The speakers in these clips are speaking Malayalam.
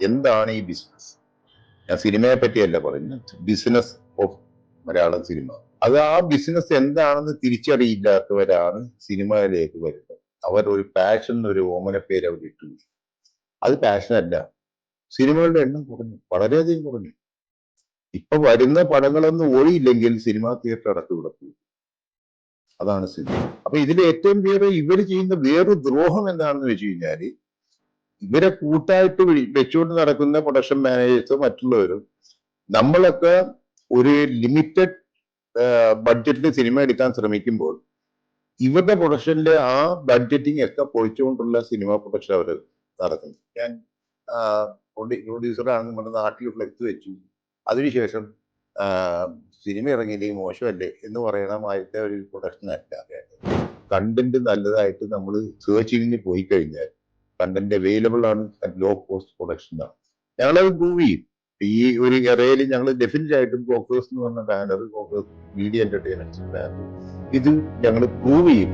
എന്താണ് ഈ ബിസിനസ്? ഞാൻ സിനിമയെ പറ്റിയല്ല പറയുന്നത്, ബിസിനസ് ഓഫ് മലയാളം സിനിമ. അത് ആ ബിസിനസ് എന്താണെന്ന് തിരിച്ചറിയില്ലാത്തവരാണ് സിനിമയിലേക്ക് വരുന്നത്. അവർ ഒരു പാഷൻ, ഒരു ഓമന പേര് അവർ ഇട്ടു. അത് പാഷനല്ല. സിനിമകളുടെ എണ്ണം കുറഞ്ഞു, വളരെയധികം കുറഞ്ഞു. ഇപ്പൊ വരുന്ന പടങ്ങളൊന്നും ഓടിയില്ലെങ്കിൽ സിനിമാ തിയേറ്റർ അടച്ചു കിടക്കും. അതാണ് സ്ഥിതി. അപ്പൊ ഇതിൽ ഏറ്റവും ഇവർ ചെയ്യുന്ന വേറൊരു ദ്രോഹം എന്താണെന്ന് വെച്ച് കഴിഞ്ഞാല്, ഇവരെ കൂട്ടായിട്ട് വെച്ചുകൊണ്ട് നടക്കുന്ന പ്രൊഡക്ഷൻ മാനേജേഴ്സ് മറ്റുള്ളവരും നമ്മളൊക്കെ ഒരു ലിമിറ്റഡ് ബഡ്ജറ്റിൽ സിനിമ എടുക്കാൻ ശ്രമിക്കുമ്പോൾ ഇവരുടെ പ്രൊഡക്ഷനിലെ ആ ബഡ്ജറ്റിംഗ് ഒക്കെ പൊളിച്ചുകൊണ്ടുള്ള സിനിമ പ്രൊഡക്ഷൻ അവർ നടക്കുന്നു. ഞാൻ പ്രൊഡ്യൂസറാണെന്ന് നമ്മുടെ നാട്ടിൽ ഫ്ലെക്സ് വെച്ചു, അതിനുശേഷം സിനിമ ഇറങ്ങിയില്ലെങ്കിൽ മോശമല്ലേ എന്ന് പറയണമായിട്ട് ഒരു പ്രൊഡക്ഷൻ അല്ല. കണ്ടന്റ് നല്ലതായിട്ട് നമ്മൾ സെർച്ച് എഞ്ചിനിൽ പോയി കഴിഞ്ഞാൽ കണ്ടന്റ് അവൈലബിൾ ആണ് അറ്റ് ലോ കോസ്റ്റ് പ്രൊഡക്ഷനാണ്. ഞങ്ങളത് പ്രൂവ് ചെയ്യും. ഈ ഒരു ഇറയിൽ ഞങ്ങൾ ഡെഫിനറ്റ് ആയിട്ടും കോക്കേഴ്സ് എന്ന് പറഞ്ഞ banner, Kokers media entertainment banner, ഇത് ഞങ്ങൾ പ്രൂവ് ചെയ്യും.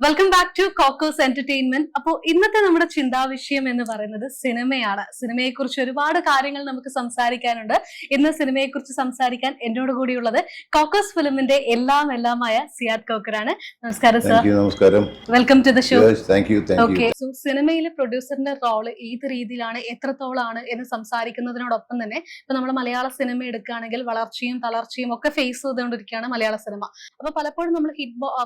Welcome back to Kokers entertainment. അപ്പോൾ ഇന്നത്തെ നമ്മുടെ ചിന്താവിഷയം എന്ന് പറയുന്നത് സിനിമയാണ്. സിനിമയെ കുറിച്ച് ഒരുപാട് കാര്യങ്ങൾ നമുക്ക് സംസാരിക്കാനുണ്ട്. ഇന്ന് സിനിമയെ കുറിച്ച് സംസാരിക്കാൻ എന്നോട് കൂടിയുള്ളത് കോക്കേഴ്സ് ഫിലിമിന്റെ എല്ലാമായ സിയാദ് കോക്കറാണ്. നമസ്കാരം സർ. നമസ്കാരം. Welcome to the show. Okay, so സിനിമയിലെ പ്രൊഡ്യൂസറിന്റെ റോള് ഏത് രീതിയിലാണ്, എത്രത്തോളാണ് എന്ന് സംസാരിക്കുന്നതിനോടൊപ്പം തന്നെ ഇപ്പൊ നമ്മൾ മലയാള സിനിമ എടുക്കുകയാണെങ്കിൽ വളർച്ചയും തളർച്ചയും ഒക്കെ ഫേസ് ചെയ്തുകൊണ്ടിരിക്കുകയാണ് മലയാള സിനിമ. അപ്പൊ പലപ്പോഴും നമ്മൾ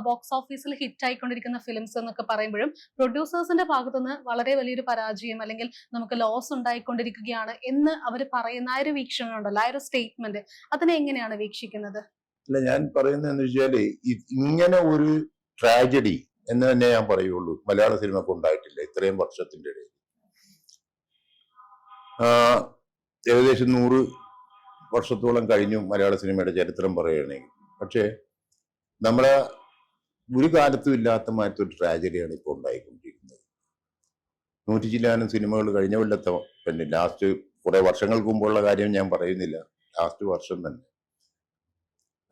ബോക്സ് ഓഫീസിൽ ഹിറ്റ് ആയിക്കൊണ്ടിരിക്കുന്ന ഫിലിംസ് എന്നൊക്കെ പറയുമ്പോഴും പ്രൊഡ്യൂസേഴ്സിന്റെ ഭാഗത്തുനിന്ന് വളരെ വലിയൊരു പരാജയം അല്ലെങ്കിൽ നമുക്ക് ലോസ് ഉണ്ടായിക്കൊണ്ടിരിക്കുകയാണ് എന്ന് അവർ പറയുന്ന ആ ഒരു വീക്ഷണം ഉണ്ടല്ലോ, ആ ഒരു സ്റ്റേറ്റ്മെന്റ്, അതിനെ എങ്ങനെയാണ് വീക്ഷിക്കുന്നത്? അല്ല, ഞാൻ പറയുന്നതെന്ന് വെച്ചാല് ഇങ്ങനെ ഒരു ട്രാജഡി എന്ന് തന്നെ ഞാൻ പറയുള്ളൂ മലയാള സിനിമക്ക് ഉണ്ടായിട്ടില്ല ഇത്രയും വർഷത്തിന്റെ ഇടയിൽ. ഏകദേശം 100 വർഷത്തോളം കഴിഞ്ഞു മലയാള സിനിമയുടെ ചരിത്രം പറയുകയാണെങ്കിൽ. പക്ഷേ നമ്മളെ ഒരു കാലത്തും ഇല്ലാത്ത മാറ്റൊരു ട്രാജഡിയാണ് ഇപ്പോൾ ഉണ്ടായിക്കൊണ്ടിരിക്കുന്നത്. 100 ചില്ലാനും സിനിമകൾ കഴിഞ്ഞ കൊല്ലത്തെ പിന്നെ ലാസ്റ്റ് കുറെ വർഷങ്ങൾക്ക് മുമ്പുള്ള കാര്യം ഞാൻ പറയുന്നില്ല, ലാസ്റ്റ് വർഷം തന്നെ.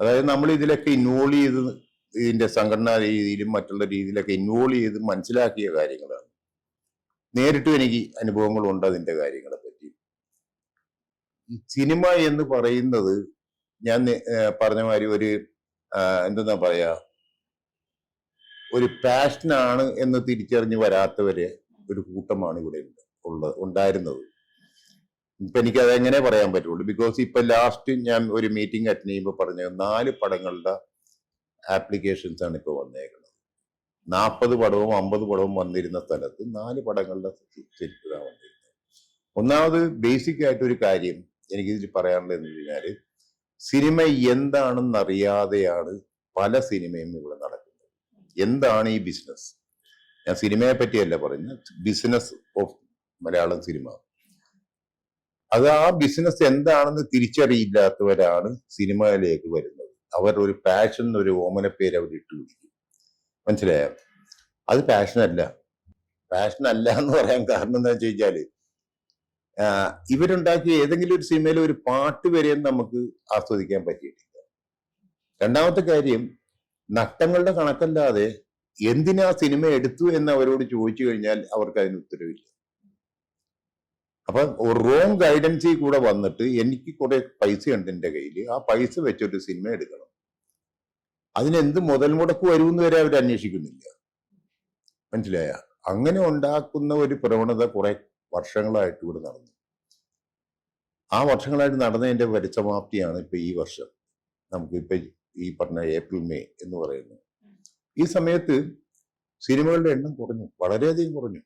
അതായത് നമ്മൾ ഇതിലൊക്കെ ഇൻവോൾവ് ചെയ്ത് ഇതിന്റെ സംഘടനാ രീതിയിലും മറ്റുള്ള രീതിയിലൊക്കെ ഇൻവോൾവ് ചെയ്ത് മനസ്സിലാക്കിയ കാര്യങ്ങളാണ്. നേരിട്ടും എനിക്ക് അനുഭവങ്ങളുണ്ട് അതിന്റെ കാര്യങ്ങളെ പറ്റി. ഈ സിനിമ എന്ന് പറയുന്നത് ഞാൻ പറഞ്ഞ മാതിരി ഒരു എന്താ പറയാ, ഒരു പാഷനാണ് എന്ന് തിരിച്ചറിഞ്ഞ് വരാത്തവരെ ഒരു കൂട്ടമാണ് ഇവിടെ ഉണ്ടായിരുന്നത്. ഇപ്പൊ എനിക്ക് അതെങ്ങനെ പറയാൻ പറ്റുള്ളൂ, ബിക്കോസ് ഇപ്പൊ ലാസ്റ്റ് ഞാൻ ഒരു മീറ്റിംഗ് അറ്റൻഡ് ചെയ്യുമ്പോൾ പറഞ്ഞത് 4 പടങ്ങളുടെ ആപ്ലിക്കേഷൻസ് ആണ് ഇപ്പൊ വന്നേക്കുന്നത്. 40 പടവും 50 പടവും വന്നിരുന്ന സ്ഥലത്ത് 4 പടങ്ങളുടെ ശരിക്കും വന്നിരുന്നത്. ഒന്നാമത് ബേസിക് ആയിട്ടൊരു കാര്യം എനിക്കിതിൽ പറയാനുള്ളത് എന്ന് കഴിഞ്ഞാല്, സിനിമ എന്താണെന്നറിയാതെയാണ് പല സിനിമയും ഇവിടെ നടക്കുന്നത്. എന്താണ് ഈ ബിസിനസ്? ഞാൻ സിനിമയെ പറ്റിയല്ല പറയുന്നത്, ബിസിനസ് ഓഫ് മലയാളം സിനിമ. അത് ആ ബിസിനസ് എന്താണെന്ന് തിരിച്ചറിയില്ലാത്തവരാണ് സിനിമയിലേക്ക് വരുന്നത്. അവർ ഒരു പാഷൻ, ഒരു ഓമന പേര് അവർ ഇട്ടുപിടിക്കും. മനസ്സിലായോ? അത് പാഷനല്ല. പാഷനല്ല എന്ന് പറയാൻ കാരണം എന്താ വെച്ച് കഴിഞ്ഞാല്, ഇവരുണ്ടാക്കിയ ഏതെങ്കിലും ഒരു സിനിമയിലെ ഒരു പാട്ട് വരെയും നമുക്ക് ആസ്വദിക്കാൻ പറ്റിയിട്ടില്ല. രണ്ടാമത്തെ കാര്യം, നഷ്ടങ്ങളുടെ കണക്കല്ലാതെ എന്തിനാ സിനിമ എടുത്തു എന്ന് അവരോട് ചോദിച്ചു കഴിഞ്ഞാൽ അവർക്ക് അതിന് ഉത്തരവില്ല. അപ്പൊ റോങ് ഗൈഡൻസിൽ കൂടെ വന്നിട്ട് എനിക്ക് കുറെ പൈസ ഉണ്ട് എന്റെ കയ്യിൽ, ആ പൈസ വെച്ചൊരു സിനിമ എടുക്കണം, അതിനെന്ത് മുതൽ മുടക്ക് വരുമെന്ന് വരെ അവർ അന്വേഷിക്കുന്നില്ല. മനസ്സിലായ? അങ്ങനെ ഉണ്ടാക്കുന്ന ഒരു പ്രവണത കുറെ വർഷങ്ങളായിട്ട് ഇവിടെ നടന്നു. ആ വർഷങ്ങളായിട്ട് നടന്നതിന്റെ പരിസമാപ്തിയാണ് ഇപ്പൊ ഈ വർഷം. നമുക്കിപ്പൊ ഈ പറഞ്ഞ ഏപ്രിൽ മെയ് എന്ന് പറയുന്നത്. ഈ സമയത്ത് സിനിമകളുടെ എണ്ണം കുറഞ്ഞു, വളരെയധികം കുറഞ്ഞു.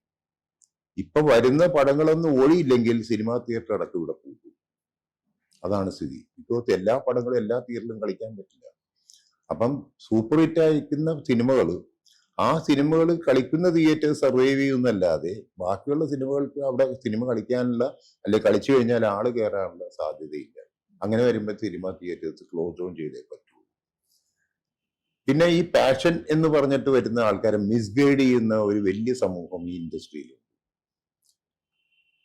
ഇപ്പൊ വരുന്ന പടങ്ങളൊന്നും ഓടിയില്ലെങ്കിൽ സിനിമാ തിയേറ്റർ അടക്കം ഇവിടെ കൂട്ടും. അതാണ് സ്ഥിതി. ബിക്കോസ് എല്ലാ പടങ്ങളും എല്ലാ തിയേറ്ററിലും കളിക്കാൻ പറ്റില്ല. അപ്പം സൂപ്പർ ഹിറ്റ് ആയിരിക്കുന്ന സിനിമകൾ, ആ സിനിമകൾ കളിക്കുന്ന തിയേറ്റർ സർവൈവ് ചെയ്യുന്നല്ലാതെ ബാക്കിയുള്ള സിനിമകൾക്ക് അവിടെ സിനിമ കളിക്കാനുള്ള, അല്ലെങ്കിൽ കളിച്ചു കഴിഞ്ഞാൽ ആള് കയറാനുള്ള സാധ്യതയില്ല. അങ്ങനെ വരുമ്പോൾ സിനിമ തിയേറ്റേഴ്സ് ക്ലോസ് ഡൗൺ ചെയ്തേ പറ്റുള്ളൂ. പിന്നെ ഈ പാഷൻ എന്ന് പറഞ്ഞിട്ട് വരുന്ന ആൾക്കാരെ മിസ്ഗൈഡ് ചെയ്യുന്ന ഒരു വലിയ സമൂഹം ഈ ഇൻഡസ്ട്രിയിലുണ്ട്.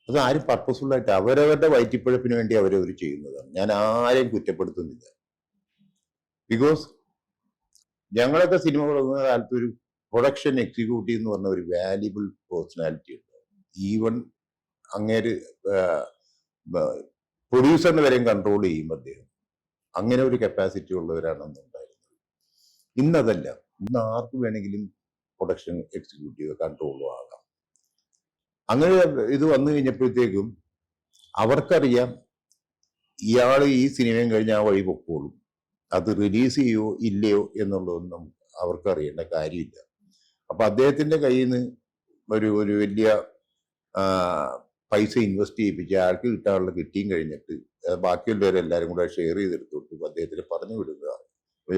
അത് ആരും പർപ്പസ്ഫുൾ ആയിട്ട് അവരവരുടെ വയറ്റിപ്പഴപ്പിന് വേണ്ടി അവരവർ ചെയ്യുന്നതാണ്. ഞാൻ ആരെയും കുറ്റപ്പെടുത്തുന്നില്ല. ബിക്കോസ് ഞങ്ങളൊക്കെ സിനിമ തുടങ്ങുന്ന കാലത്ത് ഒരു പ്രൊഡക്ഷൻ എക്സിക്യൂട്ടീവ് എന്ന് പറഞ്ഞ ഒരു വാല്യുബിൾ പേഴ്സണാലിറ്റി ഉണ്ട്. ഈവൻ അങ്ങേര് പ്രൊഡ്യൂസറിന് വരെയും കൺട്രോൾ ചെയ്യും അദ്ദേഹം. അങ്ങനെ ഒരു കപ്പാസിറ്റി ഉള്ളവരാണ് അന്ന് ഉണ്ടായിരുന്നത്. ഇന്നതല്ല. ഇന്ന് ആർക്ക് വേണമെങ്കിലും പ്രൊഡക്ഷൻ എക്സിക്യൂട്ടീവ് കൺട്രോളും ആകാം. അങ്ങനെ ഇത് വന്നു കഴിഞ്ഞപ്പോഴത്തേക്കും അവർക്കറിയാം ഇയാൾ ഈ സിനിമയും കഴിഞ്ഞ് ആ വഴി പൊക്കോളും. അത് റിലീസ് ചെയ്യോ ഇല്ലയോ എന്നുള്ളതൊന്നും അവർക്ക് അറിയേണ്ട കാര്യമില്ല. അപ്പൊ അദ്ദേഹത്തിന്റെ കയ്യിൽ നിന്ന് ഒരു വലിയ പൈസ ഇൻവെസ്റ്റ് ചെയ്യിപ്പിച്ച് ആൾക്ക് കിട്ടാനുള്ള കിട്ടിയും കഴിഞ്ഞിട്ട് ബാക്കിയുള്ളവരെല്ലാരും കൂടെ ഷെയർ ചെയ്തെടുത്തോട്ട് അദ്ദേഹത്തിന് പറഞ്ഞു വിടുക.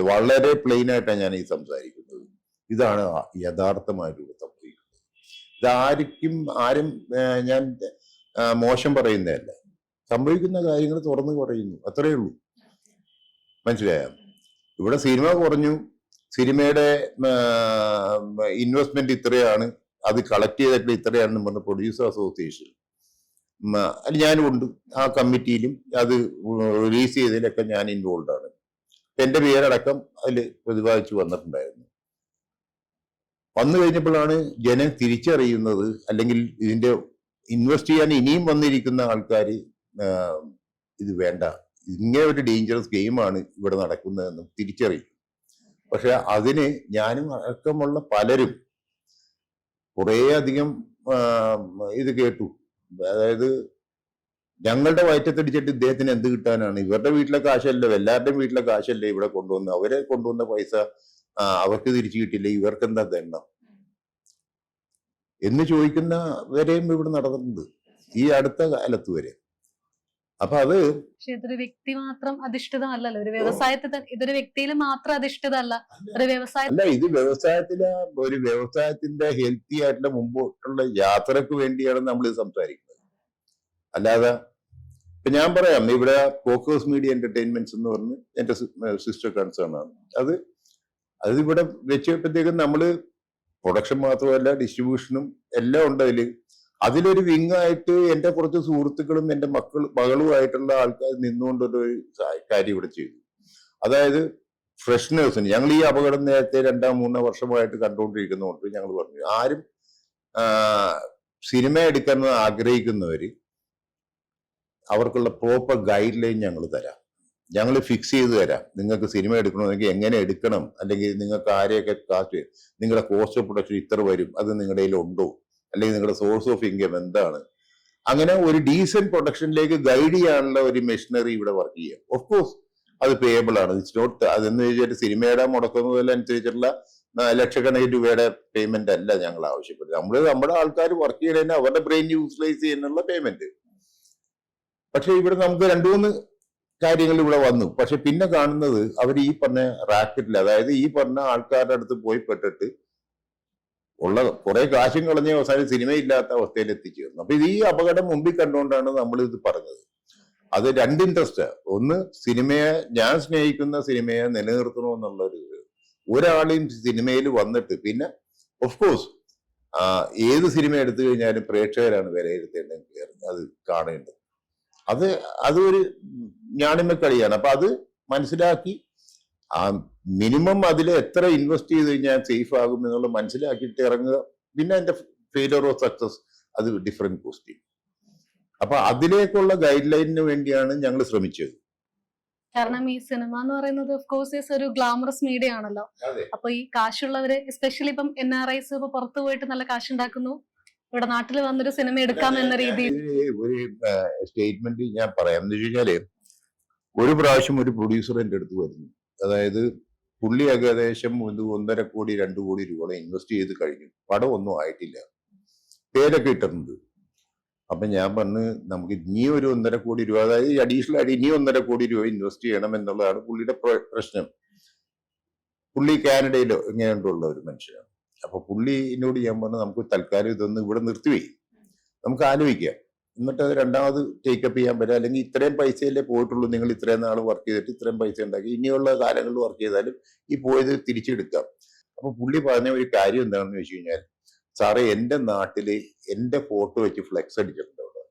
വളരെ പ്ലെയിൻ ആയിട്ടാണ് ഞാൻ ഈ സംസാരിക്കുന്നത്. ഇതാണ് യഥാർത്ഥമായിട്ട് ഇവിടെ സംഭവിക്കുന്നത്. ആരും ഞാൻ മോശം പറയുന്നതല്ല. സംഭവിക്കുന്ന കാര്യങ്ങൾ തുറന്നു പറയുന്നു, അത്രയേ ഉള്ളൂ. മനസ്സിലായോ? ഇവിടെ സിനിമ കുറഞ്ഞു, സിനിമയുടെ ഇൻവെസ്റ്റ്മെന്റ് ഇത്രയാണ്, അത് കളക്ട് ചെയ്തിട്ട് ഇത്രയാണെന്ന് പറഞ്ഞ പ്രൊഡ്യൂസർ അസോസിയേഷൻ അതിൽ ഞാനും ഉണ്ട്. ആ കമ്മിറ്റിയിലും അത് റിലീസ് ചെയ്തതിലൊക്കെ ഞാൻ ഇൻവോൾവ് ആണ്. എന്റെ പേരടക്കം അതിൽ പ്രതിപാദിച്ചു വന്നിട്ടുണ്ടായിരുന്നു. വന്നു കഴിഞ്ഞപ്പോഴാണ് ജനം തിരിച്ചറിയുന്നത്, അല്ലെങ്കിൽ ഇതിന്റെ ഇൻവെസ്റ്റ് ചെയ്യാൻ ഇനിയും വന്നിരിക്കുന്ന ആൾക്കാർ ഇത് വേണ്ട, ഇങ്ങനെ ഒരു ഡേഞ്ചറസ് ഗെയിമാണ് ഇവിടെ നടക്കുന്നതെന്ന് തിരിച്ചറിയും. പക്ഷെ അതിന് ഞാനും അടക്കമുള്ള പലരും കുറേ അധികം ഇത് കേട്ടു. അതായത് ഞങ്ങളുടെ വയറ്റത്തടിച്ചിട്ട് ഇദ്ദേഹത്തിന് എന്ത് കിട്ടാനാണ്, ഇവരുടെ വീട്ടിലെ കാശല്ലേ, എല്ലാവരുടെയും വീട്ടിലെ കാശല്ലേ ഇവിടെ കൊണ്ടുവന്ന്, അവരെ കൊണ്ടുവന്ന പൈസ അവർക്ക് തിരിച്ചു കിട്ടില്ല, ഇവർക്ക് എന്താ ദണ്ണം എന്ന് ചോദിക്കുന്നവരെയും ഇവിടെ നടന്നിട്ടുണ്ട് ഈ അടുത്ത കാലത്ത് വരെ. അപ്പൊ അത് പക്ഷെ ഇതൊരു വ്യക്തി മാത്രം അധിഷ്ഠിതമല്ലല്ലോ, ഒരു വ്യവസായത്തിൽ ഇതൊരു വ്യക്തിയിൽ മാത്രം അധിഷ്ഠിതമല്ല, ഒരു വ്യവസായം അല്ല. ഇത് ഒരു വ്യവസായത്തിന്റെ ഹെൽത്തി ആയിട്ടുള്ള മുമ്പോട്ടുള്ള യാത്രക്ക് വേണ്ടിയാണ് നമ്മൾ ഇത് സംസാരിക്കുന്നത്. അല്ലാതെ ഇപ്പൊ ഞാൻ പറയാം, ഇവിടെ ഫോക്കസ് മീഡിയ എന്റർടൈൻമെന്റ്സ് എന്ന് പറഞ്ഞ് എന്റെ സിസ്റ്റർ കൺസേൺ ആണ്. അത് ഇവിടെ വെച്ചപ്പോഴത്തേക്കും നമ്മള് പ്രൊഡക്ഷൻ മാത്രമല്ല ഡിസ്ട്രിബ്യൂഷനും എല്ലാം ഉണ്ട് അതിലൊരു വിങ് ആയിട്ട് എന്റെ കുറച്ച് സുഹൃത്തുക്കളും എന്റെ മകളുമായിട്ടുള്ള ആൾക്കാർ നിന്നുകൊണ്ടൊരു കാര്യം ഇവിടെ ചെയ്തു. അതായത് ഫ്രഷ്നേഴ്സിന് ഞങ്ങൾ ഈ അപകടം നേരത്തെ 2-3 വർഷമായിട്ട് കണ്ടുകൊണ്ടിരിക്കുന്നതുകൊണ്ട് ഞങ്ങൾ പറഞ്ഞു, ആരും സിനിമ എടുക്കാൻ ആഗ്രഹിക്കുന്നവര് അവർക്കുള്ള പ്രോപ്പർ ഗൈഡ് ലൈൻ ഞങ്ങൾ തരാം, ഞങ്ങൾ ഫിക്സ് ചെയ്ത് തരാം. നിങ്ങൾക്ക് സിനിമ എടുക്കണമെങ്കിൽ എങ്ങനെ എടുക്കണം, അല്ലെങ്കിൽ നിങ്ങൾക്ക് ആരെയൊക്കെ കാസ്റ്റ്, നിങ്ങളുടെ കോസ്റ്റ് ഓഫ് പ്രൊഡക്ഷൻ ഇത്ര വരും, അത് നിങ്ങളുടെ കയ്യിൽ ഉണ്ടോ, അല്ലെങ്കിൽ നിങ്ങളുടെ സോഴ്സ് ഓഫ് ഇൻകം എന്താണ്, അങ്ങനെ ഒരു ഡീസന്റ് പ്രൊഡക്ഷനിലേക്ക് ഗൈഡ് ചെയ്യാനുള്ള ഒരു മെഷീനറി ഇവിടെ വർക്ക് ചെയ്യാം. ഓഫ് കോഴ്സ് അത് പേയബിൾ ആണ്. ഇറ്റ്സ് നോട്ട് അതെന്ന് വെച്ചിട്ട് സിനിമയുടെ മുടക്കുന്നതിനനുസരിച്ചുള്ള ലക്ഷക്കണക്കിന് രൂപയുടെ പേയ്മെന്റ് അല്ല ഞങ്ങൾ ആവശ്യപ്പെടുന്നത്. നമ്മുടെ ആൾക്കാർ വർക്ക് ചെയ്യണതിന് അവരുടെ ബ്രെയിൻ യൂട്ടിലൈസ് ചെയ്യാനുള്ള പേയ്മെന്റ്. പക്ഷെ ഇവിടെ നമുക്ക് 2-3 കാര്യങ്ങൾ ഇവിടെ വന്നു. പക്ഷെ പിന്നെ കാണുന്നത് അവർ ഈ പറഞ്ഞ റാക്കറ്റിൽ, അതായത് ഈ പറഞ്ഞ ആൾക്കാരുടെ അടുത്ത് പോയി പെട്ടിട്ട് ഉള്ള കുറെ കാശും കളഞ്ഞ അവസാനം സിനിമയില്ലാത്ത അവസ്ഥയിൽ എത്തിച്ചേർന്നു. അപ്പൊ ഇത് ഈ അപകടം മുമ്പിൽ കണ്ടുകൊണ്ടാണ് നമ്മൾ ഇത് പറഞ്ഞത്. അത് 2 ഇൻട്രസ്റ്റ്. ഒന്ന്, ഞാൻ സ്നേഹിക്കുന്ന സിനിമയെ നിലനിർത്തണമെന്നുള്ള ഒരാളെയും സിനിമയിൽ വന്നിട്ട്, പിന്നെ ഓഫ് കോഴ്സ് ഏത് സിനിമ എടുത്തു കഴിഞ്ഞാലും പ്രേക്ഷകരാണ് വിലയിരുത്തേണ്ടത്, അത് കാണേണ്ടത്. അതൊരു ഞാണിമക്കളിയാണ്. അപ്പൊ അത് മനസ്സിലാക്കി മിനിമം അതിൽ എത്ര ഇൻവെസ്റ്റ് ചെയ്ത് കഴിഞ്ഞാൽ സേഫ് ആകും എന്നുള്ള മനസ്സിലാക്കിയിട്ട് ഇറങ്ങുക. പിന്നെ അതിന്റെ ഫെയിലിയർ ഓർ സക്സസ് അത് ഡിഫറെന്റ് ക്വസ്റ്റ്യൻ. അപ്പൊ അതിലേക്കുള്ള ഗൈഡ് ലൈനിന് വേണ്ടിയാണ് ഞങ്ങൾ ശ്രമിച്ചത്. കാരണം ഈ സിനിമ എന്ന് പറയുന്നത് ഓഫ് കോഴ്സ് ഒരു ഗ്ലാമറസ് മീഡിയ ആണല്ലോ. അപ്പൊ ഈ കാശുള്ളവര്, എസ്പെഷ്യലി ഇപ്പം NRIs ഇപ്പൊ പുറത്തു പോയിട്ട് നല്ല കാശുണ്ടാക്കുന്നു, ഇവിടെ നാട്ടിൽ വന്നൊരു സിനിമ എടുക്കാം എന്ന രീതിയിൽ ഒരു സ്റ്റേറ്റ്മെന്റ് ഞാൻ പറയാം. എന്ന് വെച്ച് കഴിഞ്ഞാല് ഒരു പ്രാവശ്യം ഒരു പ്രൊഡ്യൂസർ എന്റെ അടുത്ത് വരുന്നു. അതായത് പുള്ളി ഏകദേശം 1.5 കോടി 2 കോടി രൂപ ഇൻവെസ്റ്റ് ചെയ്ത് കഴിഞ്ഞു, പടം ഒന്നും ആയിട്ടില്ല, പേരൊക്കെ ഇട്ടിട്ടുണ്ട്. അപ്പൊ ഞാൻ പറഞ്ഞു, നമുക്ക് ഇനി ഒരു 1.5 കോടി രൂപ, അതായത് അഡീഷണൽ ആയിട്ട് ഇനി 1.5 കോടി രൂപ ഇൻവെസ്റ്റ് ചെയ്യണം എന്നുള്ളതാണ് പുള്ളിയുടെ പ്രശ്നം. പുള്ളി കാനഡയിലോ ഇങ്ങനെയുള്ള ഒരു മനുഷ്യനാണ്. അപ്പൊ പുള്ളിനോട് ഞാൻ പറഞ്ഞു, നമുക്ക് തൽക്കാലം ഇതൊന്ന് ഇവിടെ നിർത്തിവെയും, നമുക്ക് ആലോചിക്കാം, എന്നിട്ട് അത് രണ്ടാമത് ടേക്കപ്പ് ചെയ്യാൻ പറ്റും. അല്ലെങ്കിൽ ഇത്രയും പൈസയല്ലേ പോയിട്ടുള്ളൂ, നിങ്ങൾ ഇത്രയും നാൾ വർക്ക് ചെയ്തിട്ട് ഇത്രയും പൈസ ഉണ്ടാക്കി, ഇനിയുള്ള കാലങ്ങളിൽ വർക്ക് ചെയ്താലും ഈ പോയത് തിരിച്ചെടുക്കാം. അപ്പൊ പുള്ളി പറഞ്ഞ ഒരു കാര്യം എന്താണെന്ന് വെച്ച് കഴിഞ്ഞാൽ, സാറേ എന്റെ നാട്ടില് എന്റെ ഫോട്ടോ വെച്ച് ഫ്ലെക്സ് അടിച്ചിട്ടുണ്ട് അവിടെ,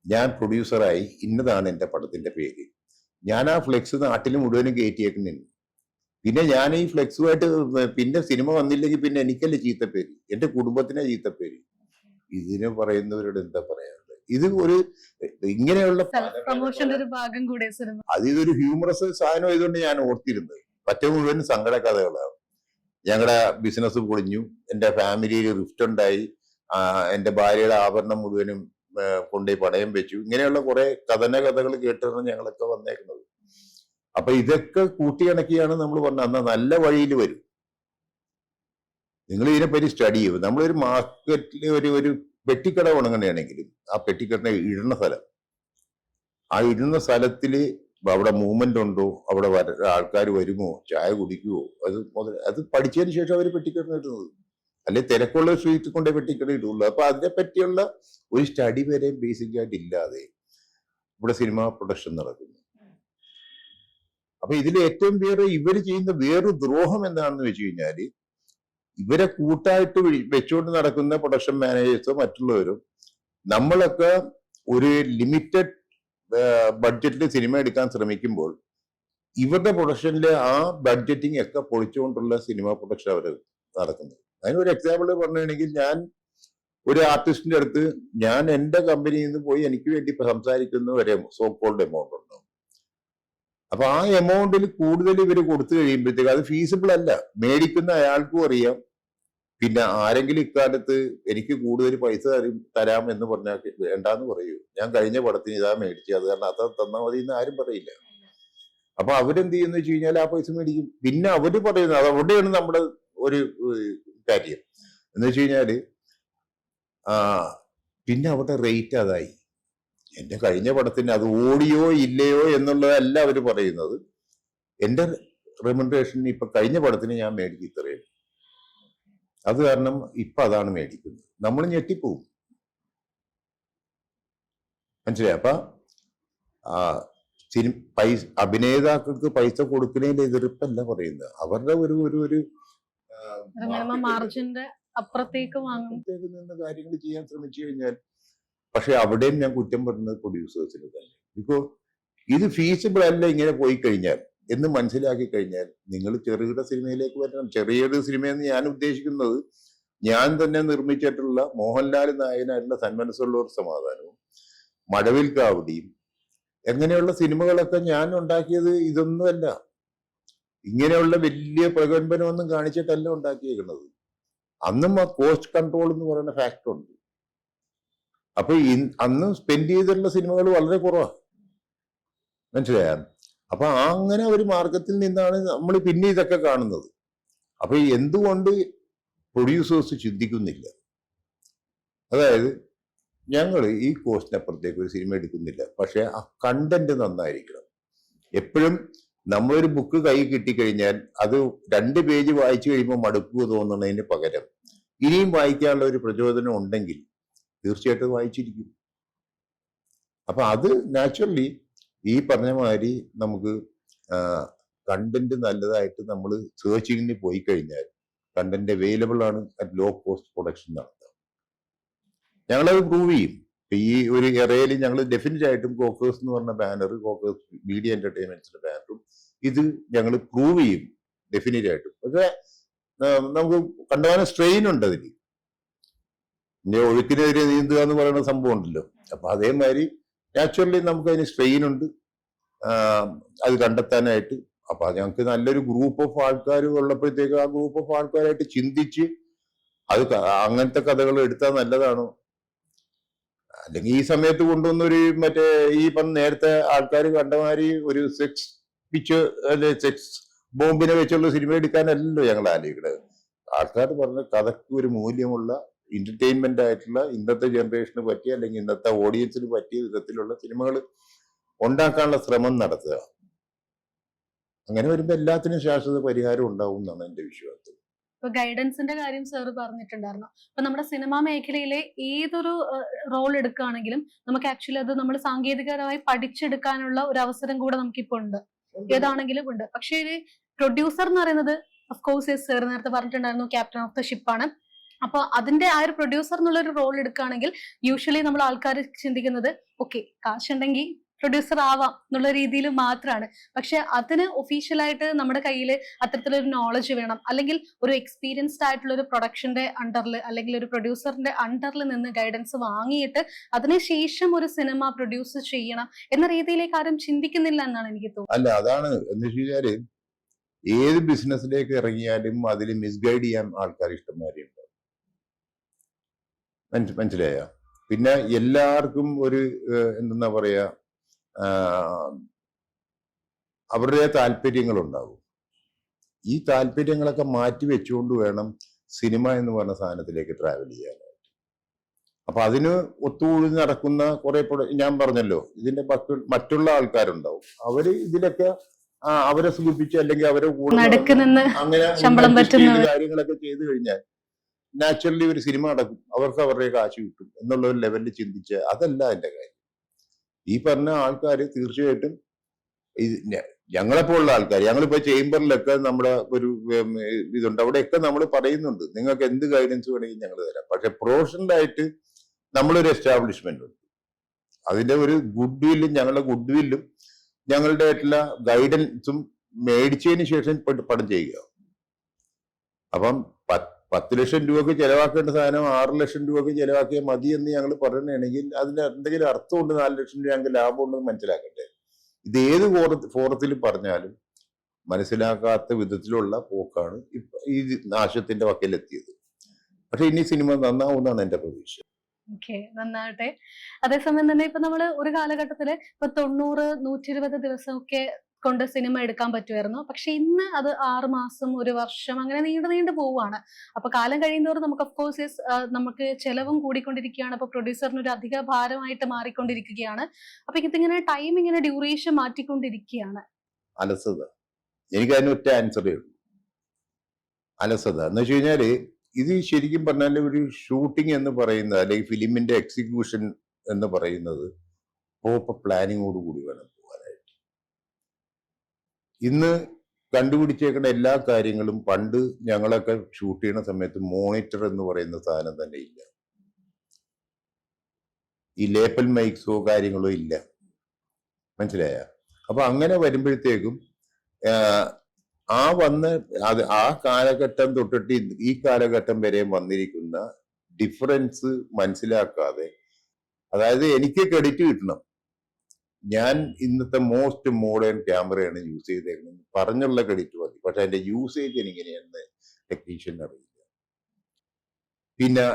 ഞാൻ പ്രൊഡ്യൂസറായി, ഇന്നതാണ് എൻ്റെ പടത്തിന്റെ പേര്. ഞാൻ ആ ഫ്ലെക്സ് നാട്ടിൽ മുഴുവനും കയറ്റിയേക്കുന്നുണ്ട്. പിന്നെ ഞാൻ ഈ ഫ്ലെക്സുമായിട്ട് പിന്നെ സിനിമ വന്നില്ലെങ്കിൽ പിന്നെ എനിക്കല്ലേ ചീത്തപ്പേര്, എന്റെ കുടുംബത്തിനെ ചീത്തപ്പേര്. ഇതിനെ പറയുന്നവരോട് എന്താ പറയാനുള്ളത്? ഇത് ഒരു ഇങ്ങനെയുള്ള സെൽഫ് പ്രൊമോഷന്റെ ഒരു ഭാഗം കൂടെ സിനിമ. അത് ഇതൊരു ഹ്യൂമറസ് സാധനം ആയതുകൊണ്ട് ഞാൻ ഓർത്തിരുന്നത്. മറ്റേ മുഴുവൻ സങ്കട കഥകളാണ്. ഞങ്ങളുടെ ബിസിനസ് പൊളിഞ്ഞു, എന്റെ ഫാമിലിയിൽ റിഫ്റ്റ് ഉണ്ടായി, എന്റെ ഭാര്യയുടെ ആഭരണം മുഴുവനും കൊണ്ടുപോയി പടയം വെച്ചു, ഇങ്ങനെയുള്ള കുറെ കഥകൾ കേട്ടാണ് ഞങ്ങളൊക്കെ വന്നേക്കുന്നത്. അപ്പൊ ഇതൊക്കെ കൂട്ടിയിണക്കിയാണ് നമ്മൾ പറഞ്ഞത് എന്നാ നല്ല വഴിയിൽ വരും, നിങ്ങൾ ഇതിനെപ്പറ്റി സ്റ്റഡി ചെയ്യും. നമ്മളൊരു മാർക്കറ്റിൽ ഒരു പെട്ടിക്കട ഉണങ്ങുകയാണെങ്കിലും ആ പെട്ടിക്കടനെ ഇടുന്ന സ്ഥലം, ആ ഇടുന്ന സ്ഥലത്തില് അവിടെ മൂവ്മെന്റ് ഉണ്ടോ, അവിടെ ആൾക്കാർ വരുമോ, ചായ കുടിക്കുവോ, അത് പഠിച്ചതിന് ശേഷം അവർ പെട്ടിക്കട ഇടുന്നത്. അല്ലെ തിരക്കുള്ള സ്ട്രീറ്റിൽ കൊണ്ടേ പെട്ടിക്കട ഇടുള്ളൂ. അപ്പൊ അതിനെ പറ്റിയുള്ള ഒരു സ്റ്റഡി വരെ ബേസിക് ആയിട്ട് ഇല്ലാതെ ഇവിടെ സിനിമ പ്രൊഡക്ഷൻ നടക്കുന്നു. അപ്പൊ ഇതിൽ ഏറ്റവും ഇവര് ചെയ്യുന്ന വേറൊരു ദ്രോഹം എന്താണെന്ന് വെച്ച് കഴിഞ്ഞാല്, ഇവരെ കൂട്ടായിട്ട് വെച്ചുകൊണ്ട് നടക്കുന്ന പ്രൊഡക്ഷൻ മാനേജേഴ്സോ മറ്റുള്ളവരും നമ്മളൊക്കെ ഒരു ലിമിറ്റഡ് ബഡ്ജറ്റിൽ സിനിമ എടുക്കാൻ ശ്രമിക്കുമ്പോൾ ഇവരുടെ പ്രൊഡക്ഷനിലെ ആ ബഡ്ജറ്റിംഗ് ഒക്കെ പൊളിച്ചുകൊണ്ടുള്ള സിനിമ പ്രൊഡക്ഷൻ അവർ നടക്കുന്നത്. അതിനൊരു എക്സാമ്പിൾ പറയുകയാണെങ്കിൽ, ഞാൻ ഒരു ആർട്ടിസ്റ്റിന്റെ അടുത്ത് ഞാൻ എന്റെ കമ്പനിയിൽ നിന്ന് പോയി എനിക്ക് വേണ്ടി സംസാരിക്കുന്ന ഒരു സോ കോൾഡ് എമൗണ്ട് ഉണ്ടാവും. അപ്പൊ ആ എമൗണ്ടിൽ കൂടുതൽ ഇവര് കൊടുത്തു കഴിയുമ്പോഴത്തേക്ക് അത് ഫീസിബിൾ അല്ല, മേടിക്കുന്ന അയാൾക്കും അറിയാം. പിന്നെ ആരെങ്കിലും ഇക്കാലത്ത് എനിക്ക് കൂടുതൽ പൈസ തരാം എന്ന് പറഞ്ഞാൽ വേണ്ടാന്ന് പറയൂ. ഞാൻ കഴിഞ്ഞ പടത്തിന് ഇതാ മേടിച്ചു, അത് കാരണം അത് തന്നാൽ മതി എന്ന് ആരും പറയില്ല. അപ്പൊ അവരെന്ത് ചെയ്യുന്ന വെച്ച് കഴിഞ്ഞാൽ ആ പൈസ മേടിക്കും. പിന്നെ അവര് പറയുന്നത് അത് അവിടെയാണ് നമ്മുടെ ഒരു കാര്യം എന്ന് വെച്ച് കഴിഞ്ഞാല്, പിന്നെ അവരുടെ റേറ്റ് അതായി. എന്റെ കഴിഞ്ഞ പടത്തിന് അത് ഓടിയോ ഇല്ലയോ എന്നുള്ളതല്ല അവര് പറയുന്നത്. എന്റെ റെമ്യൂണറേഷൻ ഇപ്പൊ കഴിഞ്ഞ പടത്തിന് ഞാൻ മേടിക്കും ഇത്രയും, അത് കാരണം ഇപ്പൊ അതാണ് മേടിക്കുന്നത്. നമ്മൾ ഞെട്ടിപ്പോവും, മനസ്സിലായി? അപ്പൊ അഭിനേതാക്കൾക്ക് പൈസ കൊടുക്കുന്നതിന്റെ എതിർപ്പല്ല പറയുന്നത്, അവരുടെ ഒരു മാർജിന്റെ അപ്പുറത്തേക്ക് നിന്ന് കാര്യങ്ങൾ ചെയ്യാൻ ശ്രമിച്ചു കഴിഞ്ഞാൽ. പക്ഷെ അവിടെയും ഞാൻ കുറ്റം പറയുന്നത് പ്രൊഡ്യൂസേഴ്സിന് തന്നെ. ബിക്കോസ് ഇത് ഫീസിബിൾ അല്ല ഇങ്ങനെ പോയി കഴിഞ്ഞാൽ എന്ന് മനസ്സിലാക്കി കഴിഞ്ഞാൽ നിങ്ങൾ ചെറുകിട സിനിമയിലേക്ക് വരണം. ചെറിയൊരു സിനിമയെന്ന് ഞാൻ ഉദ്ദേശിക്കുന്നത്, ഞാൻ തന്നെ നിർമ്മിച്ചിട്ടുള്ള മോഹൻലാൽ നായകനായിട്ടുള്ള സന്മനസ്സുള്ള ഒരു സമാധാനവും മഴവിൽ കാവടിയും എങ്ങനെയുള്ള സിനിമകളൊക്കെ ഞാൻ ഉണ്ടാക്കിയത് ഇതൊന്നുമല്ല. ഇങ്ങനെയുള്ള വലിയ പ്രകമ്പനമൊന്നും കാണിച്ചിട്ടല്ല ഉണ്ടാക്കിയേക്കുന്നത്. അന്നും ആ കോസ്റ്റ് കൺട്രോൾ എന്ന് പറയുന്ന ഫാക്ടർ ഉണ്ട്. അപ്പൊ അന്ന് സ്പെൻഡ് ചെയ്തിട്ടുള്ള സിനിമകൾ വളരെ കുറവാണ്, മനസ്സിലായ? അപ്പൊ അങ്ങനെ ഒരു മാർഗത്തിൽ നിന്നാണ് നമ്മൾ പിന്നെ ഇതൊക്കെ കാണുന്നത്. അപ്പൊ എന്തുകൊണ്ട് പ്രൊഡ്യൂസേഴ്സ് ചിന്തിക്കുന്നില്ല? അതായത് ഞങ്ങൾ ഈ കോസ്റ്റിനപ്പുറത്തേക്ക് ഒരു സിനിമ എടുക്കുന്നില്ല, പക്ഷെ ആ കണ്ടന്റ് നന്നായിരിക്കണം. എപ്പോഴും നമ്മളൊരു ബുക്ക് കൈ കിട്ടിക്കഴിഞ്ഞാൽ അത് 2 പേജ് വായിച്ചു കഴിയുമ്പോൾ മടുക്കുക തോന്നുന്നതിന് പകരം ഇനിയും വായിക്കാനുള്ള ഒരു പ്രചോദനം ഉണ്ടെങ്കിൽ തീർച്ചയായിട്ടും വായിച്ചിരിക്കും. അപ്പൊ അത് നാച്ചുറലി ഈ പറഞ്ഞ മാതിരി നമുക്ക് കണ്ടന്റ് നല്ലതായിട്ട് നമ്മൾ സെർച്ചിങ്ങിന് പോയി കഴിഞ്ഞാൽ കണ്ടന്റ് അവൈലബിൾ ആണ് അറ്റ് ലോ കോസ്റ്റ് പ്രൊഡക്ഷൻ നടത്താം. ഞങ്ങളത് പ്രൂവ് ചെയ്യും. ഈ ഒരു എറയിൽ ഞങ്ങൾ ഡെഫിനറ്റ് ആയിട്ടും കോക്കേഴ്സ് എന്ന് പറഞ്ഞ ബാനർ, കോക്കേഴ്സ് മീഡിയ എന്റർടൈൻമെന്റ്സിന്റെ ബാനറും ഇത് ഞങ്ങൾ പ്രൂവ് ചെയ്യും ഡെഫിനറ്റ് ആയിട്ടും. പക്ഷെ നമുക്ക് കണ്ടുപോകാൻ സ്ട്രെയിൻ ഉണ്ട് അതിൽ. ഒഴുക്കിനെതിരെ നീന്തുക എന്ന് പറയുന്ന സംഭവം ഉണ്ടല്ലോ. അപ്പൊ അതേമാതിരി നാച്ചുറലി നമുക്ക് അതിന് സ്ട്രെയിൻ ഉണ്ട് അത് കണ്ടെത്താനായിട്ട്. അപ്പൊ ഞങ്ങൾക്ക് നല്ലൊരു ഗ്രൂപ്പ് ഓഫ് ആൾക്കാർ ഉള്ളപ്പോഴത്തേക്ക് ആ ഗ്രൂപ്പ് ഓഫ് ആൾക്കാരായിട്ട് ചിന്തിച്ച് അത് അങ്ങനത്തെ കഥകൾ എടുത്താൽ നല്ലതാണോ? അല്ലെങ്കിൽ ഈ സമയത്ത് കൊണ്ടുവന്നൊരു മറ്റേ ഈ നേരത്തെ ആൾക്കാർ കണ്ടമാതിരി ഒരു സെക്സ് പിച്ച് അല്ലെ സെക്സ് ബോംബിനെ വെച്ചുള്ള സിനിമ എടുക്കാനല്ലല്ലോ ഞങ്ങൾ ആലോചിക്കുന്നത്. ആൾക്കാർ പറഞ്ഞ കഥയ്ക്ക് ഒരു മൂല്യമുള്ള എന്റർടൈൻമെന്റ് ആയിട്ടുള്ള ഇന്നത്തെ ജനറേഷന് പറ്റിയ അല്ലെങ്കിൽ ഇന്നത്തെ ഓഡിയൻസിന് പറ്റിയ വിധത്തിലുള്ള സിനിമകൾ ഉണ്ടാക്കാനുള്ള ശ്രമം നടത്തുക. അങ്ങനെ വരുമ്പോ എല്ലാത്തിനും ശാശ്വത പരിഹാരം ഉണ്ടാവും എന്നാണ് എന്റെ വിശ്വാസം. ഇപ്പൊ ഗൈഡൻസിന്റെ കാര്യം സാർ പറഞ്ഞിട്ടുണ്ടായിരുന്നു. അപ്പൊ നമ്മുടെ സിനിമാ മേഖലയിലെ ഏതൊരു റോൾ എടുക്കുകയാണെങ്കിലും നമുക്ക് ആക്ച്വലി അത് നമ്മൾ സാങ്കേതികപരമായി പഠിച്ചെടുക്കാനുള്ള ഒരു അവസരം കൂടെ നമുക്കിപ്പോ ഉണ്ട്, ഏതാണെങ്കിലും ഉണ്ട്. പക്ഷേ ഒരു പ്രൊഡ്യൂസർ എന്ന് പറയുന്നത് ഓഫ് കോഴ്സ് സാർ നേരത്തെ പറഞ്ഞിട്ടുണ്ടായിരുന്നു ക്യാപ്റ്റൻ ഓഫ് ദ ഷിപ്പാണ്. അപ്പൊ അതിന്റെ ആ ഒരു പ്രൊഡ്യൂസർ എന്നുള്ള ഒരു റോൾ എടുക്കുകയാണെങ്കിൽ യൂഷ്വലി നമ്മൾ ആൾക്കാർ ചിന്തിക്കുന്നത് ഓക്കെ കാശുണ്ടെങ്കിൽ പ്രൊഡ്യൂസർ ആവാം എന്നുള്ള രീതിയിൽ മാത്രമാണ്. പക്ഷെ അതിന് ഒഫീഷ്യലായിട്ട് നമ്മുടെ കയ്യിൽ അത്തരത്തിലൊരു നോളജ് വേണം, അല്ലെങ്കിൽ ഒരു എക്സ്പീരിയൻസ്ഡ് ആയിട്ടുള്ള ഒരു പ്രൊഡക്ഷന്റെ അണ്ടറിൽ അല്ലെങ്കിൽ ഒരു പ്രൊഡ്യൂസറിന്റെ അണ്ടറിൽ നിന്ന് ഗൈഡൻസ് വാങ്ങിയിട്ട് അതിനുശേഷം ഒരു സിനിമ പ്രൊഡ്യൂസ് ചെയ്യണം എന്ന രീതിയിലേക്ക് ആരും ചിന്തിക്കുന്നില്ല എന്നാണ് എനിക്ക് തോന്നുന്നത്. അല്ല, അതാണ് എന്ന് വെച്ച് കഴിഞ്ഞാല് ഏത് ബിസിനസ്സിലേക്ക് ഇറങ്ങിയാലും അതിൽ മിസ്ഗൈഡ് ചെയ്യാൻ ആൾക്കാർ ഇഷ്ടംമാരുണ്ട്. മനസ്സിലായോ? പിന്നെ എല്ലാവർക്കും ഒരു എന്താ പറയാ, അവരുടെ താല്പര്യങ്ങളുണ്ടാവും. ഈ താല്പര്യങ്ങളൊക്കെ മാറ്റി വെച്ചുകൊണ്ട് വേണം സിനിമ എന്ന് പറഞ്ഞ സാധനത്തിലേക്ക് ട്രാവൽ ചെയ്യാനായിട്ട്. അപ്പൊ അതിന് ഒത്തുകൂടി നടക്കുന്ന കുറെ ഞാൻ പറഞ്ഞല്ലോ, ഇതിന്റെ മറ്റുള്ള ആൾക്കാരുണ്ടാവും. അവര് ഇതിലൊക്കെ അവരെ സുഖിപ്പിച്ച് അല്ലെങ്കിൽ അവരെ കൂടെ അങ്ങനെ കാര്യങ്ങളൊക്കെ ചെയ്തു കഴിഞ്ഞാൽ നാച്ചുറലി ഒരു സിനിമ നടക്കും, അവർക്ക് അവരുടെ കാശ് കിട്ടും എന്നുള്ള ഒരു ലെവലിൽ ചിന്തിച്ച് അതല്ല എന്റെ കാര്യം. ഈ പറഞ്ഞ ആൾക്കാർ തീർച്ചയായിട്ടും ഞങ്ങളെപ്പോലുള്ള ആൾക്കാർ, ഞങ്ങളിപ്പോ ചേംബറിലൊക്കെ നമ്മുടെ ഒരു ഇതുണ്ട്, അവിടെയൊക്കെ നമ്മൾ പറയുന്നുണ്ട് നിങ്ങൾക്ക് എന്ത് ഗൈഡൻസ് വേണമെങ്കിൽ ഞങ്ങൾ തരാം. പക്ഷെ പ്രൊഫഷണലായിട്ട് നമ്മളൊരു എസ്റ്റാബ്ലിഷ്മെന്റ് ഉണ്ട്, അതിന്റെ ഒരു ഗുഡ് വില്ലും ഞങ്ങളുടെ ഗുഡ് വില്ലും ഞങ്ങളുടെ ആയിട്ടുള്ള ഗൈഡൻസും മേടിച്ചതിന് ശേഷം പടം ചെയ്യുക. അപ്പം 10 ലക്ഷം രൂപക്ക് ചെലവാക്കേണ്ട സാധനം 6 ലക്ഷം രൂപക്ക് ചെലവാക്കിയാൽ മതി എന്ന് ഞങ്ങൾ പറയുകയാണെങ്കിൽ അതിന് എന്തെങ്കിലും അർത്ഥമുണ്ട്, 4 ലക്ഷം രൂപ ഞങ്ങൾക്ക് ലാഭമുണ്ടെന്ന് മനസ്സിലാക്കട്ടെ. ഇത് ഏത് ഫോറത്തിൽ പറഞ്ഞാലും മനസ്സിലാക്കാത്ത വിധത്തിലുള്ള പോക്കാണ് ഈ നാശത്തിന്റെ വക്കലെത്തിയത്. പക്ഷെ ഇനി സിനിമ നന്നാവുമെന്നാണ് എന്റെ പ്രതീക്ഷ. നന്നാവട്ടെ. അതേസമയം തന്നെ ഇപ്പൊ നമ്മള് ഒരു കാലഘട്ടത്തില് ഇപ്പൊ 90, 120 ദിവസമൊക്കെ കൊണ്ട് സിനിമ എടുക്കാൻ പറ്റുമായിരുന്നു. പക്ഷെ ഇന്ന് അത് 6 മാസം, 1 വർഷം അങ്ങനെ നീണ്ടു പോവുകയാണ്. അപ്പൊ കാലം കഴിയുന്നതോറും നമുക്ക് ഓഫ്കോഴ്സ് നമുക്ക് ചെലവും കൂടിക്കൊണ്ടിരിക്കുകയാണ്. അപ്പൊ പ്രൊഡ്യൂസറിന് ഒരു അധിക ഭാരമായിട്ട് മാറിക്കൊണ്ടിരിക്കുകയാണ്. അപ്പൊ ഇതിങ്ങനെ ടൈം ഇങ്ങനെ ഡ്യൂറേഷൻ മാറ്റിക്കൊണ്ടിരിക്കുകയാണ്. അലസത. എനിക്ക് അതിന് ഒറ്റ ആൻസറേ ഉള്ളൂ, അലസത. എന്ന് വെച്ച് കഴിഞ്ഞാല് ഇത് ശരിക്കും പറഞ്ഞാൽ ഒരു ഷൂട്ടിംഗ് എന്ന് പറയുന്നത് അല്ലെങ്കിൽ ഫിലിമിന്റെ എക്സിക്യൂഷൻ എന്ന് പറയുന്നത് പ്രോപ്പർ പ്ലാനിങ്ങോട് കൂടി വേണം പോകാനായിട്ട്. ഇന്ന് കണ്ടുപിടിച്ചേക്കുന്ന എല്ലാ കാര്യങ്ങളും പണ്ട് ഞങ്ങളൊക്കെ ഷൂട്ട് ചെയ്യുന്ന സമയത്ത് മോണിറ്റർ എന്ന് പറയുന്ന സാധനം തന്നെ ഇല്ല, ഈ ലേപ്പൽ മൈക്സോ കാര്യങ്ങളോ ഇല്ല. മനസ്സിലായ? അപ്പൊ അങ്ങനെ വരുമ്പോഴത്തേക്കും ആ കാലഘട്ടം തൊട്ടിട്ട് ഈ കാലഘട്ടം വരെ വന്നിരിക്കുന്ന ഡിഫറൻസ് മനസ്സിലാക്കാതെ, അതായത് എനിക്ക് ക്രെഡിറ്റ് കിട്ടണം, ഞാൻ ഇന്നത്തെ മോസ്റ്റ് മോഡേൺ ക്യാമറയാണ് യൂസ് ചെയ്തേക്കുന്നത് പറഞ്ഞുള്ള ക്രെഡിറ്റ് മതി. പക്ഷെ അതിന്റെ യൂസേജ് എനിക്കെങ്ങനെയാണെന്ന് ടെക്നീഷ്യൻ അറിയില്ല. പിന്നെ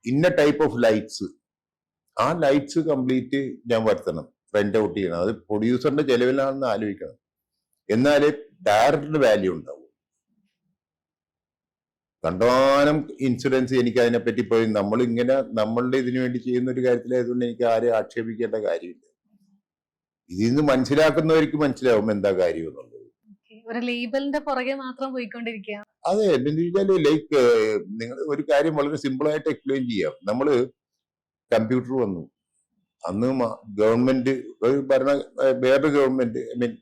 ഇന്ന ടൈപ്പ് ഓഫ് ലൈറ്റ്സ്, ആ ലൈറ്റ്സ് കംപ്ലീറ്റ് ഞാൻ വരുത്തണം, റെന്റ് ഔട്ട് ചെയ്യണം. അത് പ്രൊഡ്യൂസറിന്റെ ചെലവിലാണെന്ന് ആലോചിക്കണം, എന്നാലേ ഡയറക്ടറിന് വാല്യൂ ഉണ്ടാവും. കണ്ടമാനം ഇൻഷുറൻസ് എനിക്ക് അതിനെപ്പറ്റി പോയി നമ്മളിങ്ങനെ നമ്മളുടെ ഇതിനു വേണ്ടി ചെയ്യുന്ന ഒരു കാര്യത്തിലായതുകൊണ്ട് എനിക്ക് ആരെയും ആക്ഷേപിക്കേണ്ട കാര്യമില്ല. ഇതിൽ നിന്ന് മനസ്സിലാക്കുന്നവർക്ക് മനസ്സിലാവും എന്താ കാര്യം എന്നുള്ളത്. ഒരു ലേബലിന്റെ പുറകെ മാത്രം പോയിക്കൊണ്ടിരിക്കുകയാണ്. അതെ, എന്താ വെച്ചാല് ലൈക്ക് നിങ്ങൾ ഒരു കാര്യം വളരെ സിമ്പിൾ ആയിട്ട് എക്സ്പ്ലെയിൻ ചെയ്യാം. നമ്മള് കമ്പ്യൂട്ടർ വന്നു, അന്ന് ഗവൺമെന്റ് വേറൊരു ഗവൺമെന്റ്, ഐ മീൻ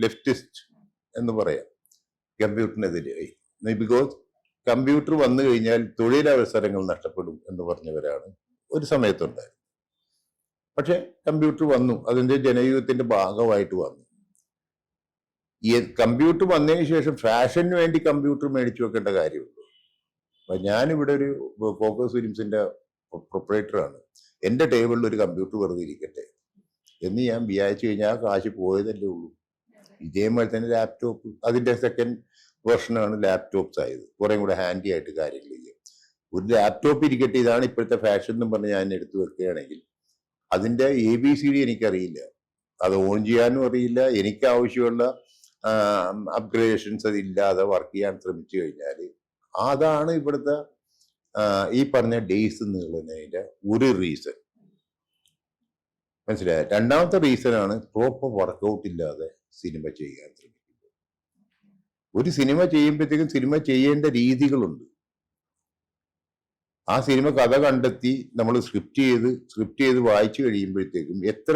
ലെഫ്റ്റിസ്റ്റ് എന്ന് പറയാം, കമ്പ്യൂട്ടറിനെതിരായി. ബിക്കോസ് കമ്പ്യൂട്ടർ വന്നു കഴിഞ്ഞാൽ തൊഴിലവസരങ്ങൾ നഷ്ടപ്പെടും എന്ന് പറഞ്ഞവരാണ് ഒരു സമയത്തുണ്ടായത്. പക്ഷെ കമ്പ്യൂട്ടർ വന്നു, അതിന്റെ ജനയുഗത്തിന്റെ ഭാഗമായിട്ട് വന്നു. ഈ കമ്പ്യൂട്ടർ വന്നതിന് ശേഷം ഫാഷന് വേണ്ടി കമ്പ്യൂട്ടർ മേടിച്ചു വെക്കേണ്ട കാര്യമുള്ളൂ. അപ്പൊ ഞാനിവിടെ ഒരു ഫോക്കസ് ഫിലിംസിന്റെ പ്രൊപ്പറേറ്ററാണ്. എന്റെ ടേബിളിൽ ഒരു കമ്പ്യൂട്ടർ വെറുതെ ഇരിക്കട്ടെ എന്ന് ഞാൻ വിചാരിച്ചു കഴിഞ്ഞാൽ ആ കാശ് പോയതല്ലേ ഉള്ളൂ. ഇതേപോലെ തന്നെ ലാപ്ടോപ്പ്, അതിന്റെ സെക്കൻഡ് വെർഷനാണ് ലാപ്ടോപ്സ് ആയത്, കുറെ കൂടെ ഹാൻഡി ആയിട്ട് കാര്യങ്ങൾ ചെയ്യും. ഒരു ലാപ്ടോപ്പ് ഇരിക്കട്ടെ, ഇതാണ് ഇപ്പോഴത്തെ ഫാഷൻ എന്നും പറഞ്ഞ് ഞാൻ എടുത്തു വെക്കുകയാണെങ്കിൽ അതിന്റെ ABCD എനിക്കറിയില്ല, അത് ഓൺ ചെയ്യാനും അറിയില്ല. എനിക്ക് ആവശ്യമുള്ള അപ്ഗ്രേഡേഷൻസ് അതില്ലാതെ വർക്ക് ചെയ്യാൻ ശ്രമിച്ചു കഴിഞ്ഞാൽ അതാണ് ഇവിടുത്തെ ഈ പറഞ്ഞ ഡേയ്സ് നീളുന്നതിന്റെ ഒരു റീസൺ. മനസ്സിലായ? രണ്ടാമത്തെ റീസൺ ആണ് പ്രോപ്പർ വർക്കൗട്ട് ഇല്ലാതെ സിനിമ ചെയ്യാൻ ശ്രമിക്കുന്നത്. ഒരു സിനിമ ചെയ്യുമ്പോഴത്തേക്കും സിനിമ ചെയ്യേണ്ട രീതികളുണ്ട്. ആ സിനിമ കഥ കണ്ടെത്തി നമ്മൾ സ്ക്രിപ്റ്റ് ചെയ്ത് വായിച്ചു കഴിയുമ്പോഴത്തേക്കും എത്ര